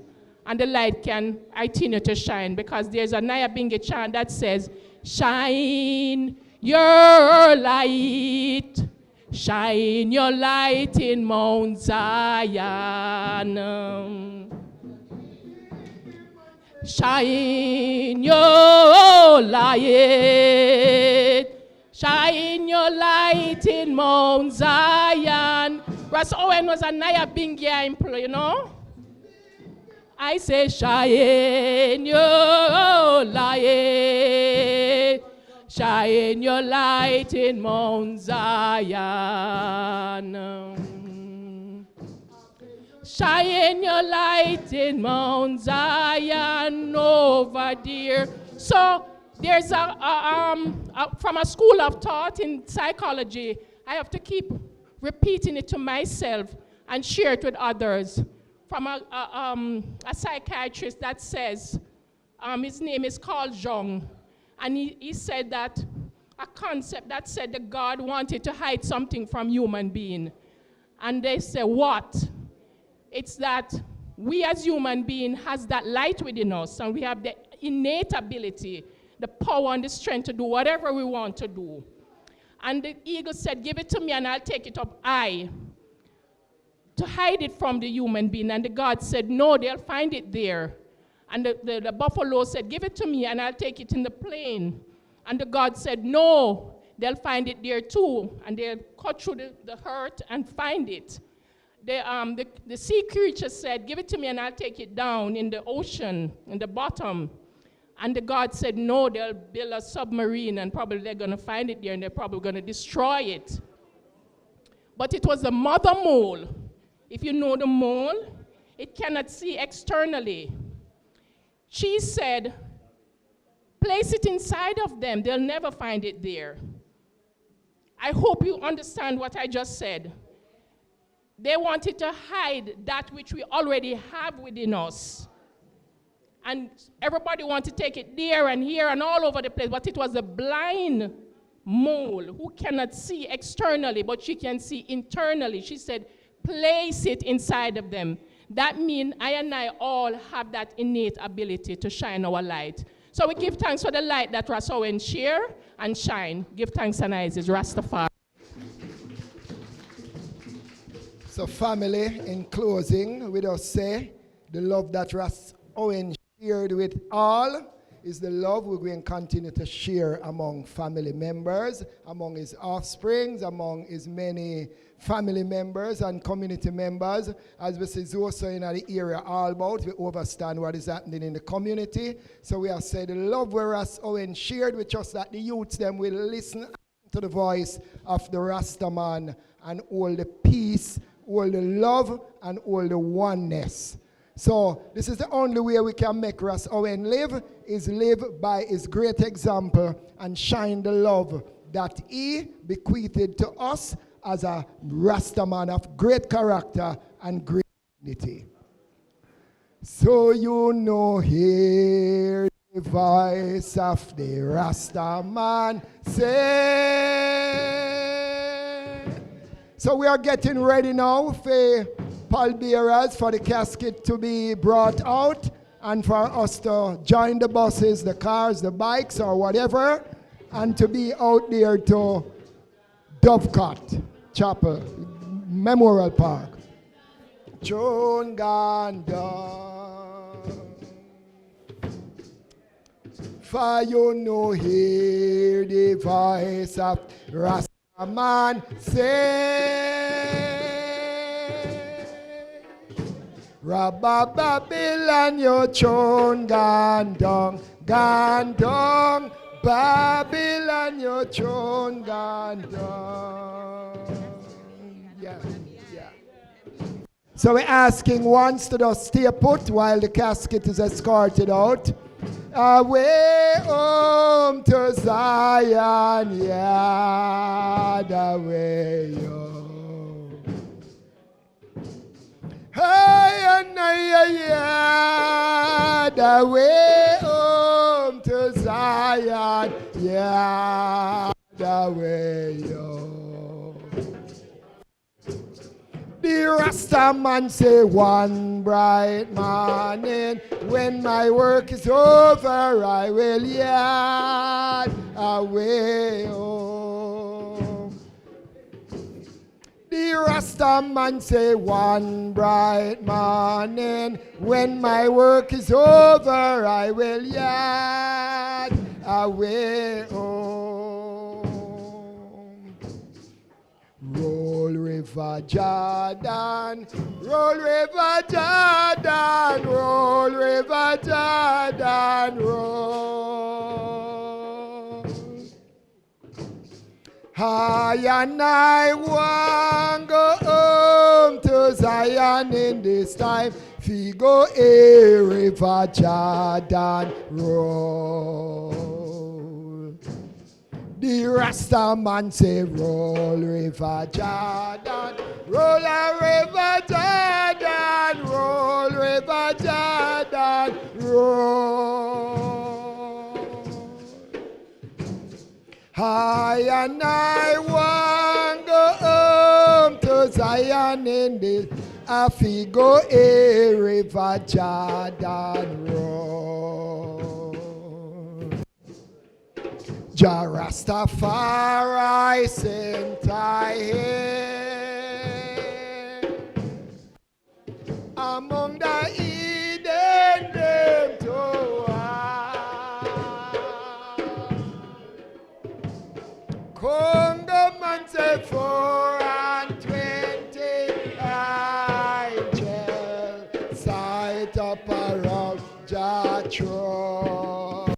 and the light can continue to shine, because there's a Nyabingi chant that says, shine your light. Shine your light in Mount Zion. Shine your light. Shine your light in Mount Zion. Ross Owen was a Nyabingi employee, you know? I say, shine your light. Shine your light in Mount Zion. Shine your light in Mount Zion over there. So there's from a school of thought in psychology, I have to keep repeating it to myself and share it with others. From a psychiatrist that says, his name is Carl Jung. And he said that a concept that said that God wanted to hide something from human being. And they say, what? It's that we as human beings has that light within us, and we have the innate ability, the power and the strength to do whatever we want to do. And the eagle said, give it to me and I'll take it up high, to hide it from the human being. And the God said, no, they'll find it there. And the buffalo said, give it to me and I'll take it in the plain. And the God said, no, they'll find it there too. And they'll cut through the hurt and find it. The sea creature said, give it to me and I'll take it down in the ocean, in the bottom. And the God said, no, they'll build a submarine and probably they're going to find it there and they're probably going to destroy it. But it was the mother mole. If you know the mole, it cannot see externally. She said, place it inside of them. They'll never find it there. I hope you understand what I just said. They wanted to hide that which we already have within us. And everybody wanted to take it there and here and all over the place. But it was a blind mole who cannot see externally, but she can see internally. She said, place it inside of them. That means I and I all have that innate ability to shine our light. So we give thanks for the light that Ras Owen share and shine. Give thanks and eyes, Rastafari. So family, in closing, we just say the love that Ras Owen shared with all is the love we're going to continue to share among family members, among his offsprings, among his many family members and community members. As we see also in the area all about, we understand what is happening in the community. So we have said the love where Ras Owen shared with us, that the youths them will listen to the voice of the Rastaman and all the peace, all the love, and all the oneness. So this is the only way we can make Ras Owen live, is live by his great example and shine the love that he bequeathed to us as a Rastaman of great character and great dignity. So you know, hear the voice of the Rastaman say. So we are getting ready now for pallbearers, for the casket to be brought out, and for us to join the buses, the cars, the bikes, or whatever, and to be out there to Dovecot Chapel, Memorial Park. Chon Ganda, for you know hear the voice of Rastaman say. Rabba Babylon, your chon gandong, gandong. Babylon, your chon gandong. Yeah. So we're asking once to just stay put while the casket is escorted out. Away home to Zion, yeah, the way home. Hey, and yeah, the way home to Zion, yeah, the way home. The Rastaman say one bright morning, when my work is over, I will yard away home. The Rastaman say one bright morning, when my work is over, I will yard away home. Roll River Jordan, roll River Jordan, roll River Jordan, roll. I and I want go home to Zion in this time. Fi go a River Jordan roll. The Rastaman say roll River Jordan, roll a River Jordan, roll River Jordan, roll. I and I want go home to Zion in this Afigo a River Jordan roll. Jah Rastafari sent I here among the Eden them to Congo man say 420 angels sight up around Jah throne.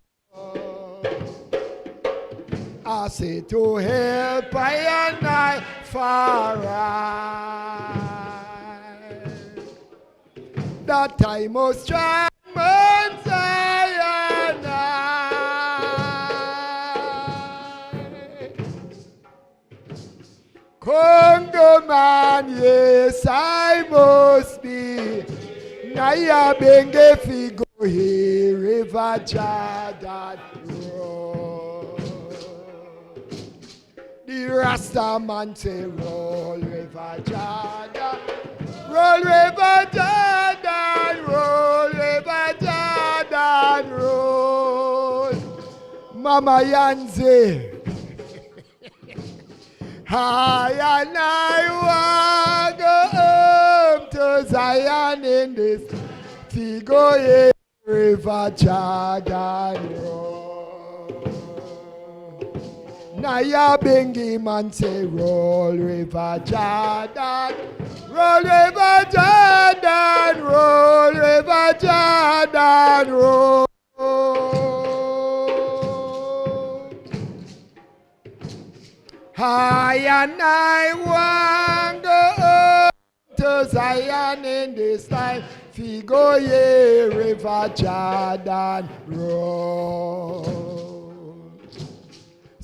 I say to help I and I far right. That I must try Mount Zion. Congo man, yes I must be. Naya benge figo here, River Jordan roll. Rasta man say roll River Jordan, roll River Jordan, roll River Jordan, roll. Mama Yanzi, I and I want go home to Zion in this Figo River Jordan roll. Naya Bengi man say roll River Jordan, roll River Jordan, roll River Jordan roll. I and I want go to Zion in this time. Figo ye River Jordan roll.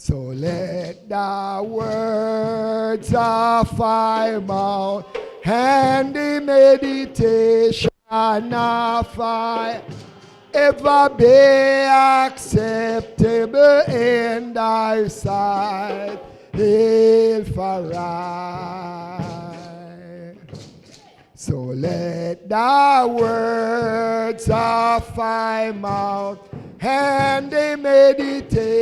So let the words of my mouth and the meditation of my ever be acceptable in thy sight. Hail for I. So let the words of my mouth and the meditation